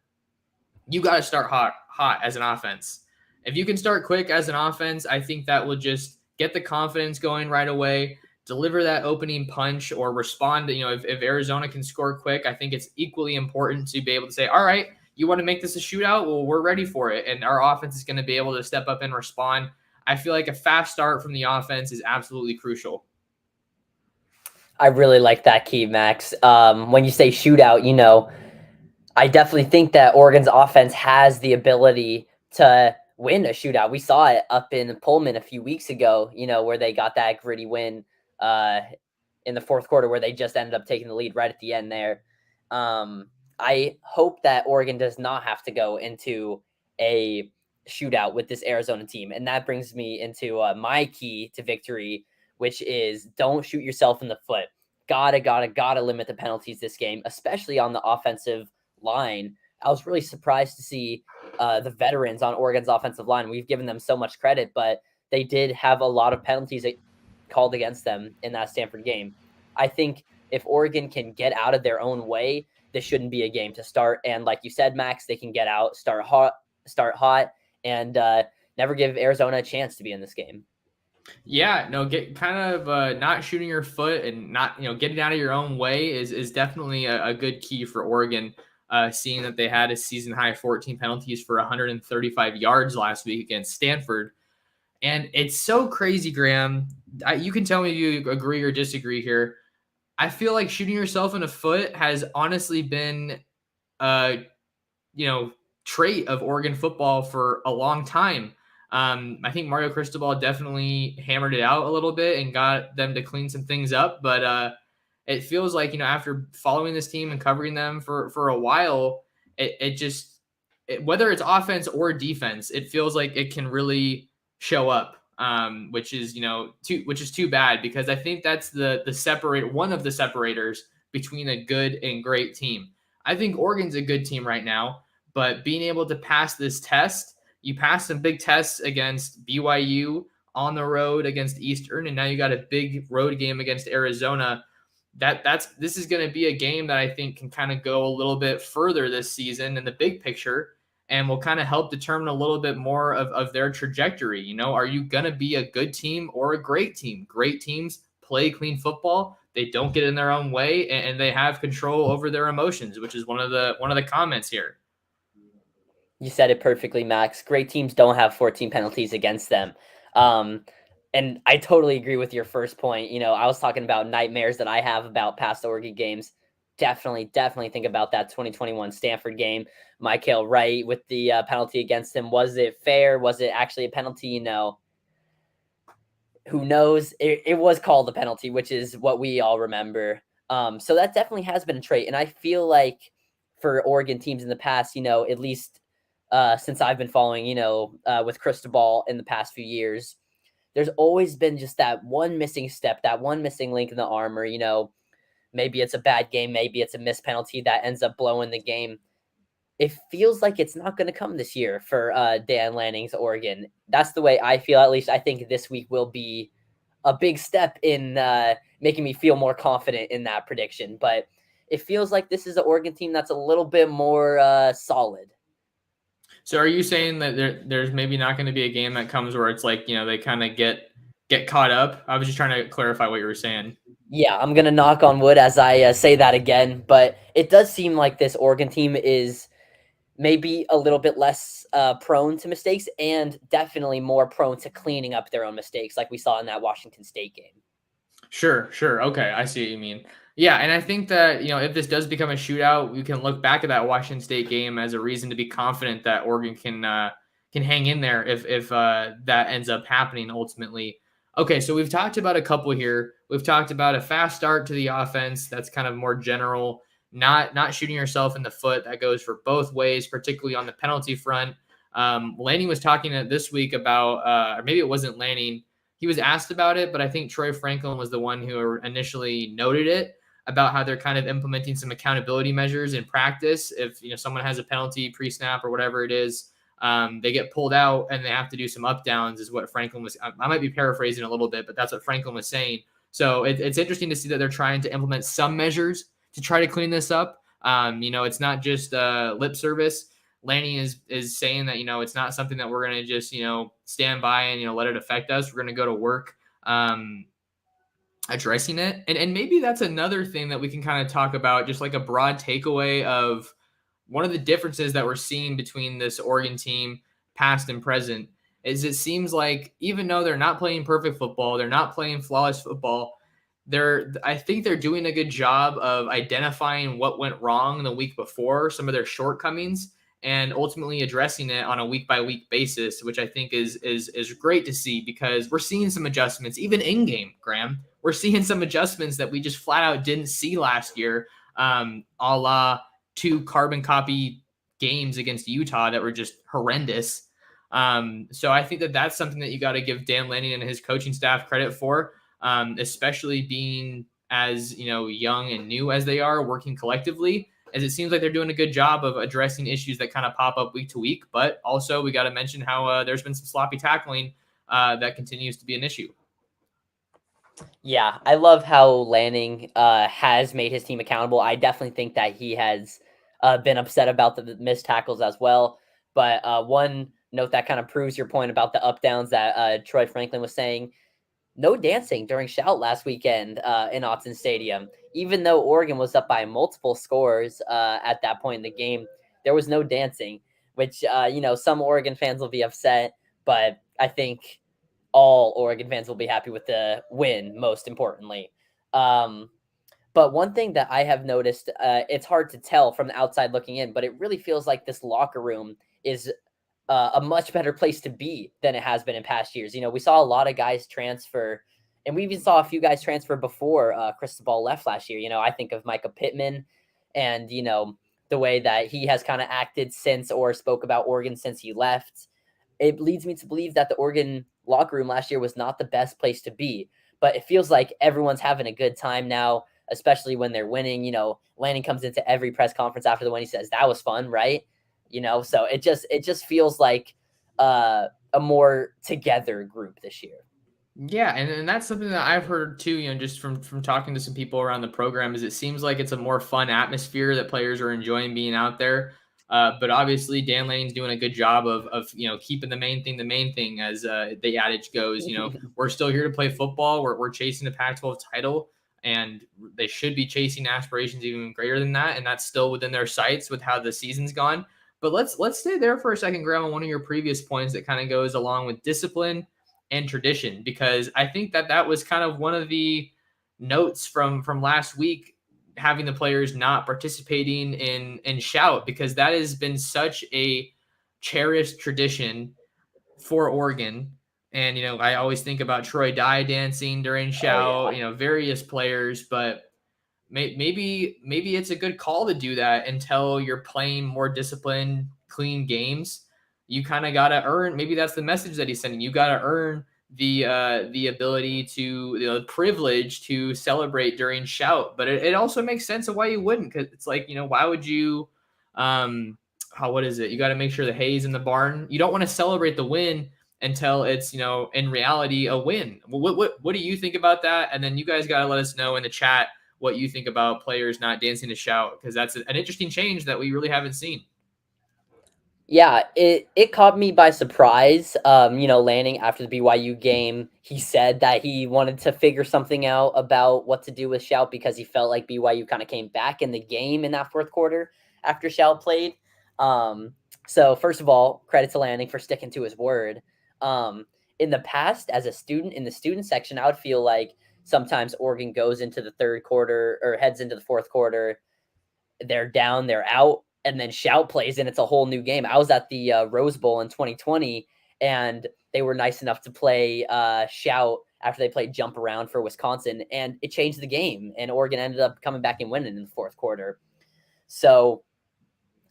you got to start hot as an offense. If you can start quick as an offense, I think that will just get the confidence going right away, deliver that opening punch or respond. If Arizona can score quick, I think it's equally important to be able to say, all right, you want to make this a shootout? Well, we're ready for it. And our offense is going to be able to step up and respond. I feel like a fast start from the offense is absolutely crucial. I really like that key, Max. When you say shootout, I definitely think that Oregon's offense has the ability to win a shootout. We saw it up in Pullman a few weeks ago, where they got that gritty win in the 4th quarter where they just ended up taking the lead right at the end there. I hope that Oregon does not have to go into a shootout with this Arizona team. And that brings me into my key to victory, which is don't shoot yourself in the foot. Gotta limit the penalties this game, especially on the offensive line. I was really surprised to see the veterans on Oregon's offensive line. We've given them so much credit, but they did have a lot of penalties called against them in that Stanford game. I think if Oregon can get out of their own way, this shouldn't be a game to start. And like you said, Max, they can get out, start hot, and never give Arizona a chance to be in this game. Yeah, no, get kind of not shooting your foot and not, getting out of your own way is definitely a good key for Oregon. Seeing that they had a season high 14 penalties for 135 yards last week against Stanford. And it's so crazy, Graham. You can tell me if you agree or disagree here. I feel like shooting yourself in the foot has honestly been trait of Oregon football for a long time. I think Mario Cristobal definitely hammered it out a little bit and got them to clean some things up. But it feels like, after following this team and covering them for a while, whether it's offense or defense, it feels like it can really show up. Which is too bad, because I think that's one of the separators between a good and great team. I think Oregon's a good team right now, but being able to pass this test, you passed some big tests against BYU on the road against Eastern, and now you got a big road game against Arizona. This is going to be a game that I think can kind of go a little bit further this season in the big picture, and will kind of help determine a little bit more of their trajectory. Are you going to be a good team or a great team? Great teams play clean football. They don't get in their own way, and they have control over their emotions, which is one of the comments here. You said it perfectly, Max. Great teams don't have 14 penalties against them. And I totally agree with your first point. I was talking about nightmares that I have about past Oregon games. Definitely think about that 2021 Stanford game. Michael Wright with the penalty against him. Was it fair? Was it actually a penalty? Who knows? It was called a penalty, which is what we all remember. So that definitely has been a trait. And I feel like for Oregon teams in the past, at least since I've been following, with Cristobal in the past few years, there's always been just that one missing step, that one missing link in the armor. Maybe it's a bad game, maybe it's a missed penalty that ends up blowing the game. It feels like it's not going to come this year for Dan Lanning's Oregon. That's the way I feel. At least I think this week will be a big step in making me feel more confident in that prediction. But it feels like this is an Oregon team that's a little bit more solid. So are you saying that there's maybe not going to be a game that comes where it's like, they kind of get caught up? I was just trying to clarify what you were saying. Yeah, I'm going to knock on wood as I say that again, but it does seem like this Oregon team is maybe a little bit less prone to mistakes, and definitely more prone to cleaning up their own mistakes, like we saw in that Washington State game. Sure. Okay, I see what you mean. Yeah, and I think that, if this does become a shootout, we can look back at that Washington State game as a reason to be confident that Oregon can hang in there if that ends up happening ultimately. Okay, so we've talked about a couple here. We've talked about a fast start to the offense. That's kind of more general. Not shooting yourself in the foot. That goes for both ways, particularly on the penalty front. Lanning was talking this week about, or maybe it wasn't Lanning. He was asked about it, but I think Troy Franklin was the one who initially noted it, about how they're kind of implementing some accountability measures in practice. If someone has a penalty pre-snap or whatever it is, they get pulled out and they have to do some up downs, is what Franklin was. I might be paraphrasing a little bit, but that's what Franklin was saying. So it's interesting to see that they're trying to implement some measures to try to clean this up. It's not just lip service. Lanning is saying that, it's not something that we're going to just, stand by and, let it affect us. We're going to go to work addressing it. And maybe that's another thing that we can kind of talk about, just like a broad takeaway of one of the differences that we're seeing between this Oregon team, past and present, is it seems like even though they're not playing perfect football, they're not playing flawless football, I think they're doing a good job of identifying what went wrong the week before, some of their shortcomings, and ultimately addressing it on a week-by-week basis, which I think is great to see, because we're seeing some adjustments, even in-game, Graham. We're seeing some adjustments that we just flat out didn't see last year, a la 2 carbon copy games against Utah that were just horrendous. So I think that that's something that you got to give Dan Lanning and his coaching staff credit for, especially being as young and new as they are, working collectively. as it seems like they're doing a good job of addressing issues that kind of pop up week to week. But also we got to mention how there's been some sloppy tackling that continues to be an issue. Yeah, I love how Lanning has made his team accountable. I definitely think that he has been upset about the missed tackles as well. But one note that kind of proves your point about the up downs that Troy Franklin was saying, no dancing during shout last weekend in Autzen Stadium. Even though Oregon was up by multiple scores at that point in the game, there was no dancing, which, some Oregon fans will be upset, but I think all Oregon fans will be happy with the win, most importantly. But one thing that I have noticed, it's hard to tell from the outside looking in, but it really feels like this locker room is a much better place to be than it has been in past years. We saw a lot of guys transfer, and we even saw a few guys transfer before Cristobal left last year. I think of Micah Pittman and, the way that he has kind of acted since or spoke about Oregon since he left. It leads me to believe that the Oregon locker room last year was not the best place to be, but it feels like everyone's having a good time now, especially when they're winning. Lanning comes into every press conference after the win. He says, that was fun, right? So it just feels like a more together group this year. Yeah, and that's something that I've heard too, just from talking to some people around the program, is it seems like it's a more fun atmosphere that players are enjoying being out there. But obviously Dan Lanning's doing a good job of keeping the main thing, as the adage goes. We're still here to play football. We're chasing the Pac-12 title, and they should be chasing aspirations even greater than that, and that's still within their sights with how the season's gone. But let's stay there for a second, Graham, on one of your previous points that kind of goes along with discipline and tradition, because I think that was kind of one of the notes from last week, having the players not participating in shout, because that has been such a cherished tradition for Oregon. And I always think about Troy Dye dancing during shout, Oh, yeah. Various players, but maybe it's a good call to do that until you're playing more disciplined, clean games. You kind of got to earn. Maybe that's the message that he's sending. You got to earn the ability to, the privilege to celebrate during shout. But it also makes sense of why you wouldn't, because it's like, why would you? What is it? You got to make sure the hay's in the barn. You don't want to celebrate the win until it's in reality a win. What do you think about that? And then you guys got to let us know in the chat what you think about players not dancing to shout, because that's an interesting change that we really haven't seen. Yeah, it caught me by surprise. Lanning after the BYU game, he said that he wanted to figure something out about what to do with Shout because he felt like BYU kind of came back in the game in that fourth quarter after Shout played. So first of all, credit to Lanning for sticking to his word. In the past, as a student in the student section, I would feel like sometimes Oregon goes into the third quarter or heads into the fourth quarter, they're down, they're out, and then Shout plays and it's a whole new game. I was at the Rose Bowl in 2020, and they were nice enough to play Shout after they played Jump Around for Wisconsin, and it changed the game, and Oregon ended up coming back and winning in the fourth quarter. So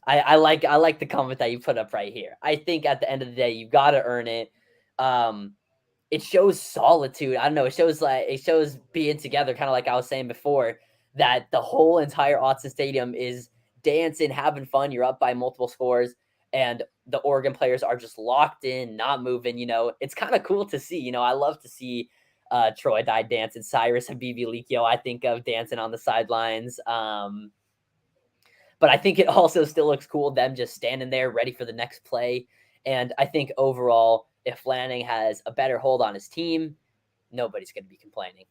I like the comment that you put up right here. I think at the end of the day, you got to earn it. It shows solitude. I don't know. It shows being together, kind of like I was saying before, that the whole entire Autzen Stadium is dancing, having fun. You're up by multiple scores, and the Oregon players are just locked in, not moving. It's kind of cool to see. I love to see Troy Dye dancing. Cyrus Habibi Likio, I think of dancing on the sidelines. But I think it also still looks cool, them just standing there ready for the next play. And I think overall, if Lanning has a better hold on his team, nobody's going to be complaining.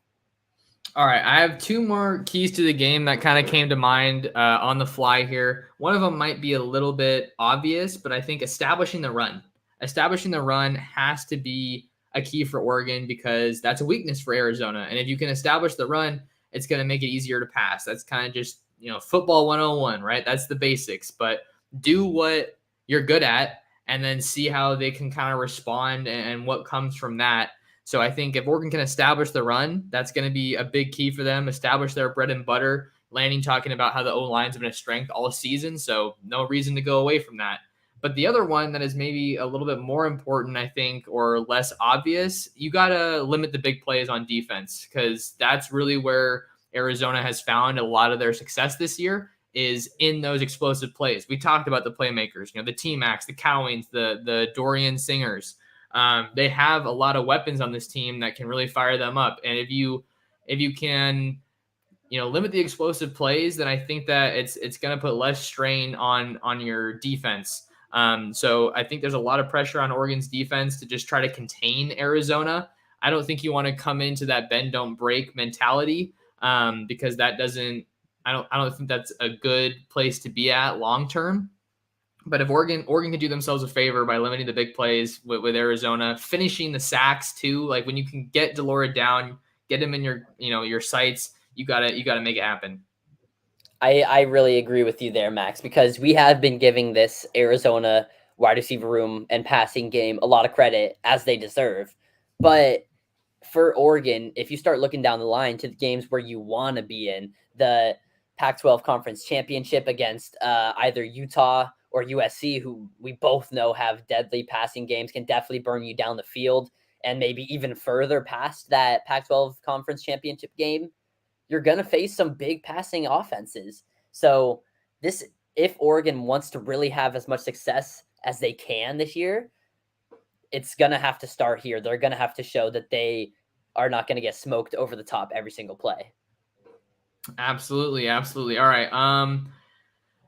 All right, I have two more keys to the game that kind of came to mind on the fly here. One of them might be a little bit obvious, but I think establishing the run. Establishing the run has to be a key for Oregon, because that's a weakness for Arizona. And if you can establish the run, it's going to make it easier to pass. That's kind of just, football 101, right? That's the basics. But do what you're good at, and then see how they can kind of respond and what comes from that. So I think if Oregon can establish the run, that's going to be a big key for them. Establish their bread and butter. Lanning talking about how the O-line's been a strength all season, so no reason to go away from that. But the other one that is maybe a little bit more important, I think, or less obvious, you got to limit the big plays on defense, because that's really where Arizona has found a lot of their success this year, is in those explosive plays. We talked about the playmakers, the T-Macs, the Cowings, the Dorian Singers. They have a lot of weapons on this team that can really fire them up. And if you can, limit the explosive plays, then I think that it's going to put less strain on your defense. So I think there's a lot of pressure on Oregon's defense to just try to contain Arizona. I don't think you want to come into that bend don't break mentality, because that doesn't. I don't think that's a good place to be at long term. But if Oregon can do themselves a favor by limiting the big plays with Arizona, finishing the sacks too, like when you can get Delora down, get him in your sights, you gotta make it happen. I really agree with you there, Max, because we have been giving this Arizona wide receiver room and passing game a lot of credit, as they deserve. But for Oregon, if you start looking down the line to the games where you want to be in, the Pac-12 Conference Championship against either Utah or USC, who we both know have deadly passing games, can definitely burn you down the field, and maybe even further past that Pac-12 Conference Championship game, you're going to face some big passing offenses. So if Oregon wants to really have as much success as they can this year, it's going to have to start here. They're going to have to show that they are not going to get smoked over the top every single play. Absolutely. All right.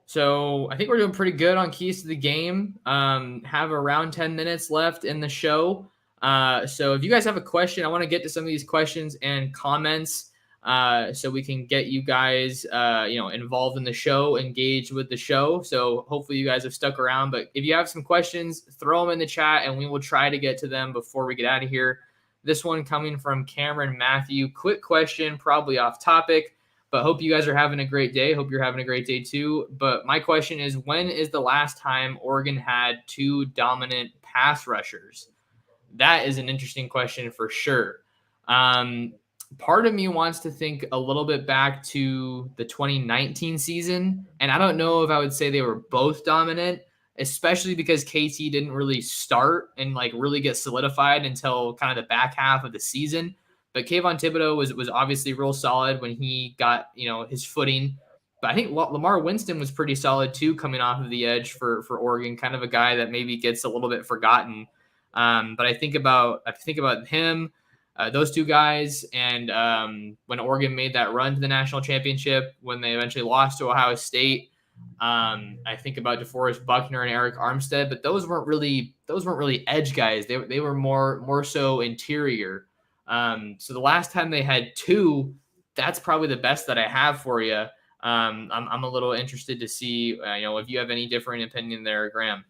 So I think we're doing pretty good on keys to the game. Have around 10 minutes left in the show. So if you guys have a question, I want to get to some of these questions and comments, so we can get you guys, involved in the show, engaged with the show. So hopefully you guys have stuck around. But if you have some questions, throw them in the chat, and we will try to get to them before we get out of here. This one coming from Cameron Matthew. Quick question, probably off topic, but hope you guys are having a great day. Hope you're having a great day too. But my question is, when is the last time Oregon had two dominant pass rushers? That is an interesting question for sure. Part of me wants to think a little bit back to the 2019 season, and I don't know if I would say they were both dominant, especially because KT didn't really start and really get solidified until kind of the back half of the season. But Kayvon Thibodeau was obviously real solid when he got his footing. But I think Lamar Winston was pretty solid too, coming off of the edge for Oregon, kind of a guy that maybe gets a little bit forgotten. But I think about him, those two guys, and when Oregon made that run to the national championship, when they eventually lost to Ohio State, I think about DeForest Buckner and Eric Armstead, but those weren't really edge guys. They were more so interior. So the last time they had two, that's probably the best that I have for you. I'm a little interested to see, if you have any different opinion there, Graham.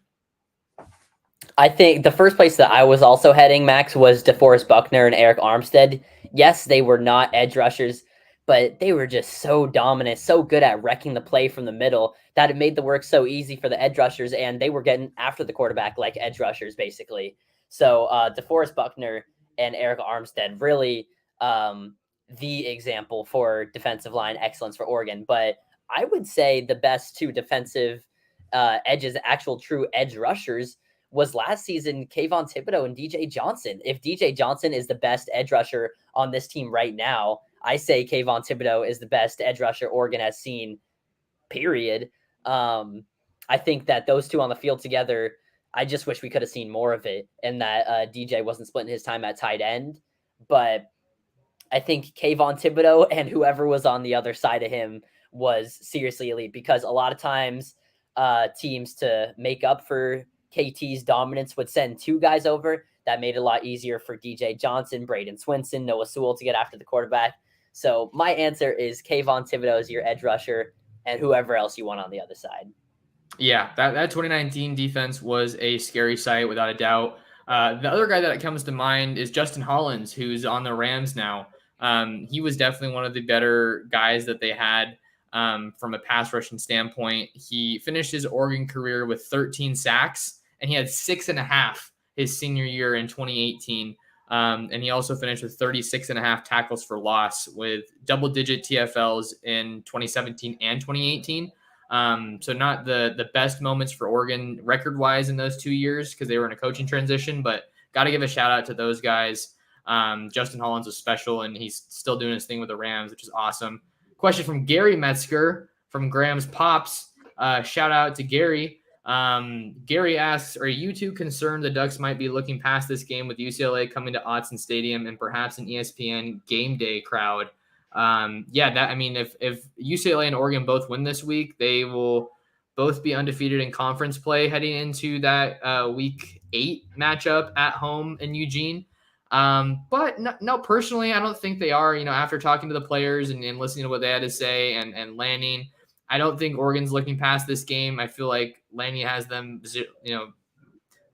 I think the first place that I was also heading, Max, was DeForest Buckner and Eric Armstead. Yes, they were not edge rushers, but they were just so dominant, so good at wrecking the play from the middle that it made the work so easy for the edge rushers, and they were getting after the quarterback like edge rushers, basically. So DeForest Buckner and Eric Armstead, really the example for defensive line excellence for Oregon. But I would say the best two defensive edges, actual true edge rushers, was last season Kayvon Thibodeau and DJ Johnson. If DJ Johnson is the best edge rusher on this team right now, I say Kayvon Thibodeau is the best edge rusher Oregon has seen, period. I think that those two on the field together, I just wish we could have seen more of it, and that DJ wasn't splitting his time at tight end. But I think Kayvon Thibodeau and whoever was on the other side of him was seriously elite, because a lot of times teams, to make up for KT's dominance, would send two guys over. That made it a lot easier for DJ Johnson, Braden Swinson, Noah Sewell to get after the quarterback. So my answer is Kayvon Thibodeau is your edge rusher, and whoever else you want on the other side. Yeah, that 2019 defense was a scary sight, without a doubt. The other guy that comes to mind is Justin Hollins, who's on the Rams now. He was definitely one of the better guys that they had from a pass rushing standpoint. He finished his Oregon career with 13 sacks, and he had 6.5 his senior year in 2018. And he also finished with 36.5 tackles for loss, with double-digit TFLs in 2017 and 2018. So not the best moments for Oregon record-wise in those 2 years, because they were in a coaching transition, but got to give a shout-out to those guys. Justin Hollins was special, and he's still doing his thing with the Rams, which is awesome. Question from Gary Metzger from Graham's Pops. Shout out to Gary. Gary asks, are you two concerned the Ducks might be looking past this game with UCLA coming to Autzen Stadium and perhaps an ESPN game day crowd? If UCLA and Oregon both win this week, they will both be undefeated in conference play heading into that week 8 matchup at home in Eugene. But no, personally, I don't think they are. After talking to the players and listening to what they had to say and Lanning, I don't think Oregon's looking past this game. I feel like Lanning has them,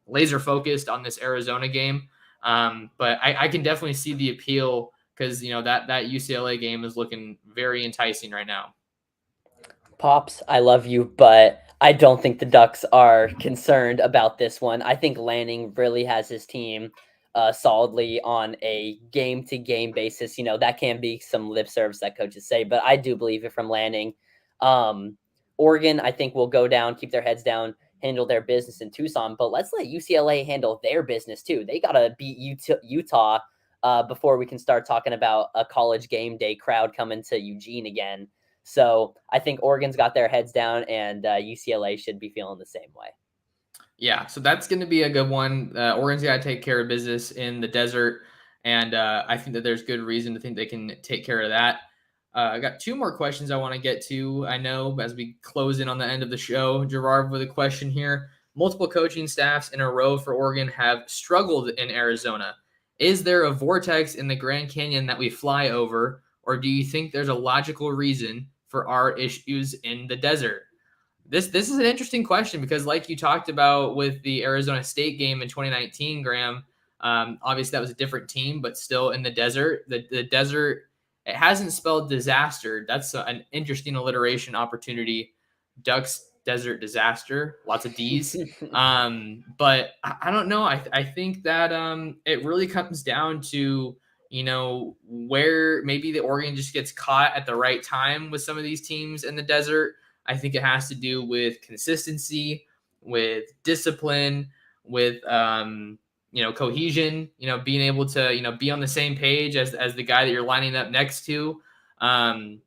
laser focused on this Arizona game. But I can definitely see the appeal because, that UCLA game is looking very enticing right now. Pops, I love you, but I don't think the Ducks are concerned about this one. I think Lanning really has his team solidly on a game-to-game basis. That can be some lip service that coaches say, but I do believe it from Lanning. Oregon, I think, will go down, keep their heads down, handle their business in Tucson, but let's let UCLA handle their business too. They got to beat Utah before we can start talking about a college game day crowd coming to Eugene again. So I think Oregon's got their heads down, and UCLA should be feeling the same way. Yeah, so that's going to be a good one. Oregon's got to take care of business in the desert, and I think that there's good reason to think they can take care of that. I got 2 more questions I want to get to. I know as we close in on the end of the show, Gerard with a question here. Multiple coaching staffs in a row for Oregon have struggled in Arizona. Is there a vortex in the Grand Canyon that we fly over, or do you think there's a logical reason for our issues in the desert? This is an interesting question because, like you talked about with the Arizona State game in 2019, Graham, obviously that was a different team, but still in the desert. The desert, it hasn't spelled disaster. That's an interesting alliteration opportunity. Ducks, desert, disaster, lots of D's. But I don't know. I think that it really comes down to, where maybe the Oregon just gets caught at the right time with some of these teams in the desert. I think it has to do with consistency, with discipline, with cohesion, being able to, be on the same page as the guy that you're lining up next to. And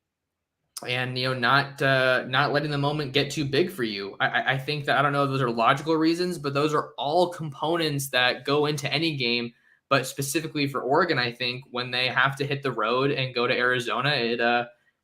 not letting the moment get too big for you. I think that, I don't know if those are logical reasons, but those are all components that go into any game. But specifically for Oregon, I think when they have to hit the road and go to Arizona, it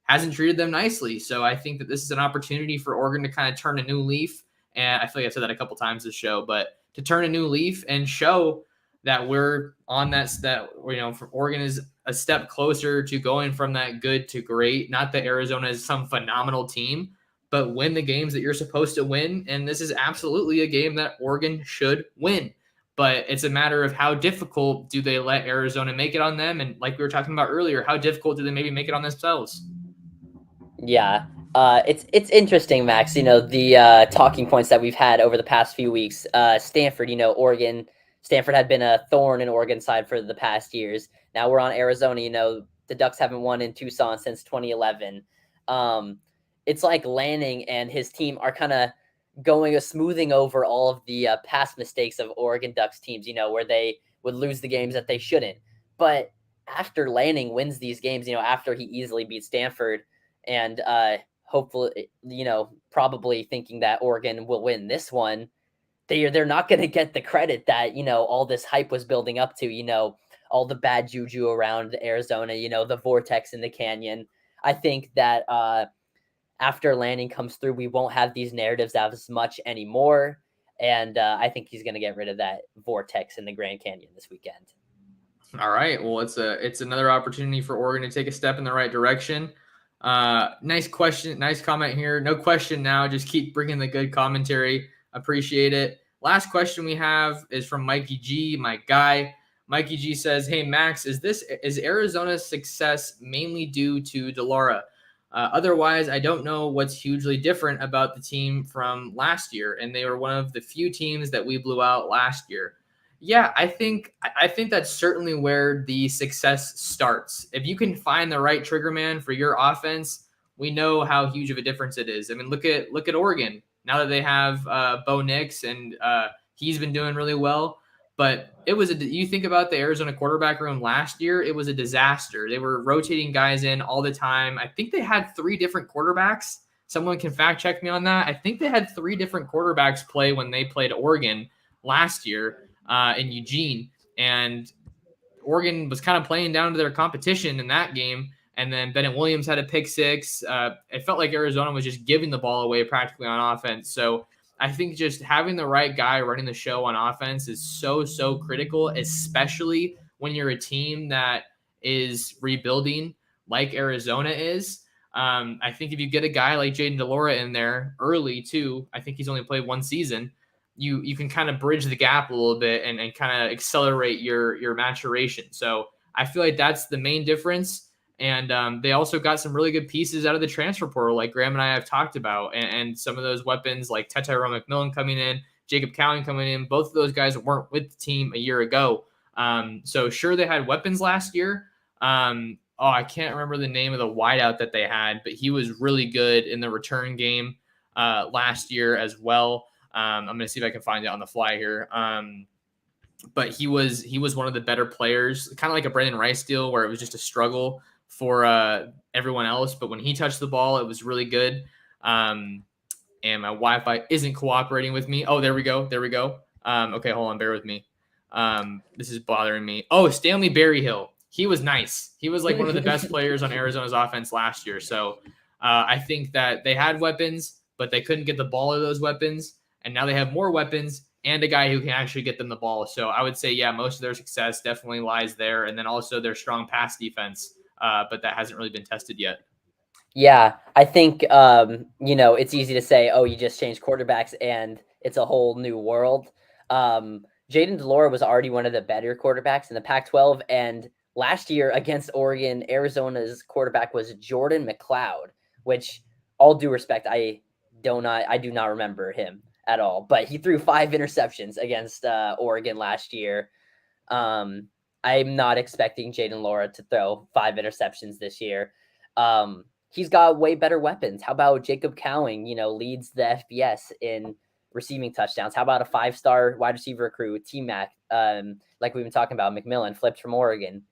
hasn't treated them nicely. So I think that this is an opportunity for Oregon to kind of turn a new leaf. And I feel like I've said that a couple times this show, but to turn a new leaf and show that we're on that Oregon is a step closer to going from that good to great. Not that Arizona is some phenomenal team, but win the games that you're supposed to win. And this is absolutely a game that Oregon should win. But it's a matter of how difficult do they let Arizona make it on them? And like we were talking about earlier, how difficult do they maybe make it on themselves? Yeah. It's interesting, Max. The talking points that we've had over the past few weeks. Stanford, Oregon. Stanford had been a thorn in Oregon's side for the past years. Now we're on Arizona. The Ducks haven't won in Tucson since 2011. It's like Lanning and his team are kind of smoothing over all of the past mistakes of Oregon Ducks teams, where they would lose the games that they shouldn't. But after Lanning wins these games, after he easily beats Stanford, and hopefully, probably thinking that Oregon will win this one, they're not going to get the credit that, all this hype was building up to, all the bad juju around Arizona, the vortex in the canyon. I think that after Lanning comes through, we won't have these narratives as much anymore. And I think he's going to get rid of that vortex in the Grand Canyon this weekend. All right. Well, it's another opportunity for Oregon to take a step in the right direction. Nice question. Nice comment here. No question now. Just keep bringing the good commentary. Appreciate it. Last question we have is from Mikey G, my guy. Mikey G says, hey, Max, is Arizona's success mainly due to DeLaura? Otherwise, I don't know what's hugely different about the team from last year. And they were one of the few teams that we blew out last year. Yeah, I think that's certainly where the success starts. If you can find the right trigger man for your offense, we know how huge of a difference it is. I mean, look at Oregon. Now that they have Bo Nix and he's been doing really well. But you think about the Arizona quarterback room last year, it was a disaster. They were rotating guys in all the time. I think they had 3 different quarterbacks. someone can fact check me on that. I think they had 3 different quarterbacks play when they played Oregon last year in Eugene, and Oregon was kind of playing down to their competition in that game. And then Bennett Williams had a pick 6. It felt like Arizona was just giving the ball away practically on offense. So I think just having the right guy running the show on offense is so critical, especially when you're a team that is rebuilding like Arizona is. I think if you get a guy like Jayden de Laura in there early too, I think he's only played 1 season. You can kind of bridge the gap a little bit and kind of accelerate your maturation. So I feel like that's the main difference. And they also got some really good pieces out of the transfer portal, like Graham and I have talked about, and some of those weapons like Tyrone McMillan coming in, Jacob Cowing coming in. Both of those guys weren't with the team a year ago. So sure, they had weapons last year. I can't remember the name of the wideout that they had, but he was really good in the return game last year as well. I'm going to see if I can find it on the fly here. But he was one of the better players, kind of like a Brandon Rice deal where it was just a struggle for everyone else. But when he touched the ball, it was really good. And my Wi-Fi isn't cooperating with me. Oh, there we go. Okay, hold on. Bear with me. This is bothering me. Oh, Stanley Berryhill. He was nice. He was like one of the best players on Arizona's offense last year. So I think that they had weapons, but they couldn't get the ball of those weapons. And now they have more weapons and a guy who can actually get them the ball. So I would say, yeah, most of their success definitely lies there. And then also their strong pass defense, but that hasn't really been tested yet. Yeah, I think, it's easy to say, oh, you just changed quarterbacks and it's a whole new world. Jayden de Laura was already one of the better quarterbacks in the Pac-12. And last year against Oregon, Arizona's quarterback was Jordan McLeod, which, all due respect, I do not remember him at all, but he threw 5 interceptions against Oregon last year. I'm not expecting Jayden de Laura to throw 5 interceptions this year. He's got way better weapons. How about Jacob Cowing, leads the FBS in receiving touchdowns? How about a 5-star wide receiver recruit, T-Mac, like we've been talking about, McMillan, flipped from Oregon?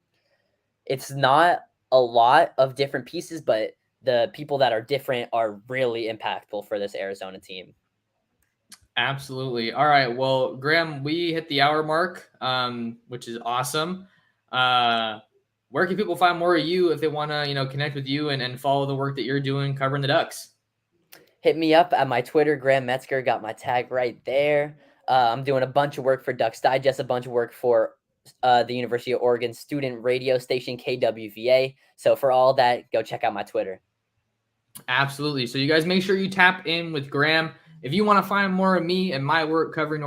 It's not a lot of different pieces, but the people that are different are really impactful for this Arizona team. Absolutely. All right. Well, Graham, we hit the hour mark, which is awesome. Where can people find more of you if they want to, connect with you and follow the work that you're doing covering the Ducks? Hit me up at my Twitter, Graham Metzker. Got my tag right there. I'm doing a bunch of work for Ducks Digest, a bunch of work for the University of Oregon student radio station, KWVA. So for all that, go check out my Twitter. Absolutely. So you guys make sure you tap in with Graham. If you want to find more of me and my work covering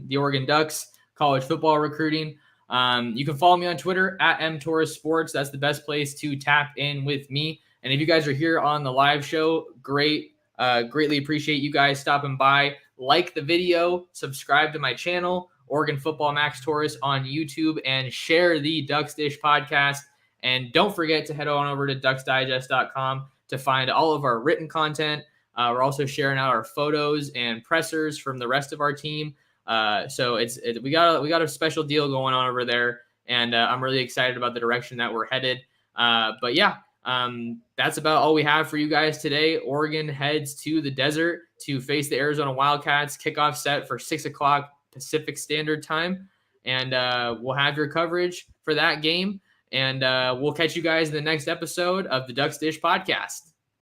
the Oregon Ducks, college football recruiting, you can follow me on Twitter at mtorresports. That's the best place to tap in with me. And if you guys are here on the live show, greatly appreciate you guys stopping by. Like the video, subscribe to my channel, Oregon Football Max Torres on YouTube, and share the Ducks Dish podcast. And don't forget to head on over to ducksdigest.com to find all of our written content. We're also sharing out our photos and pressers from the rest of our team. So we got a special deal going on over there, and I'm really excited about the direction that we're headed. But yeah, that's about all we have for you guys today. Oregon heads to the desert to face the Arizona Wildcats. Kickoff set for 6:00 Pacific Standard Time, and we'll have your coverage for that game. And we'll catch you guys in the next episode of the Ducks Dish podcast.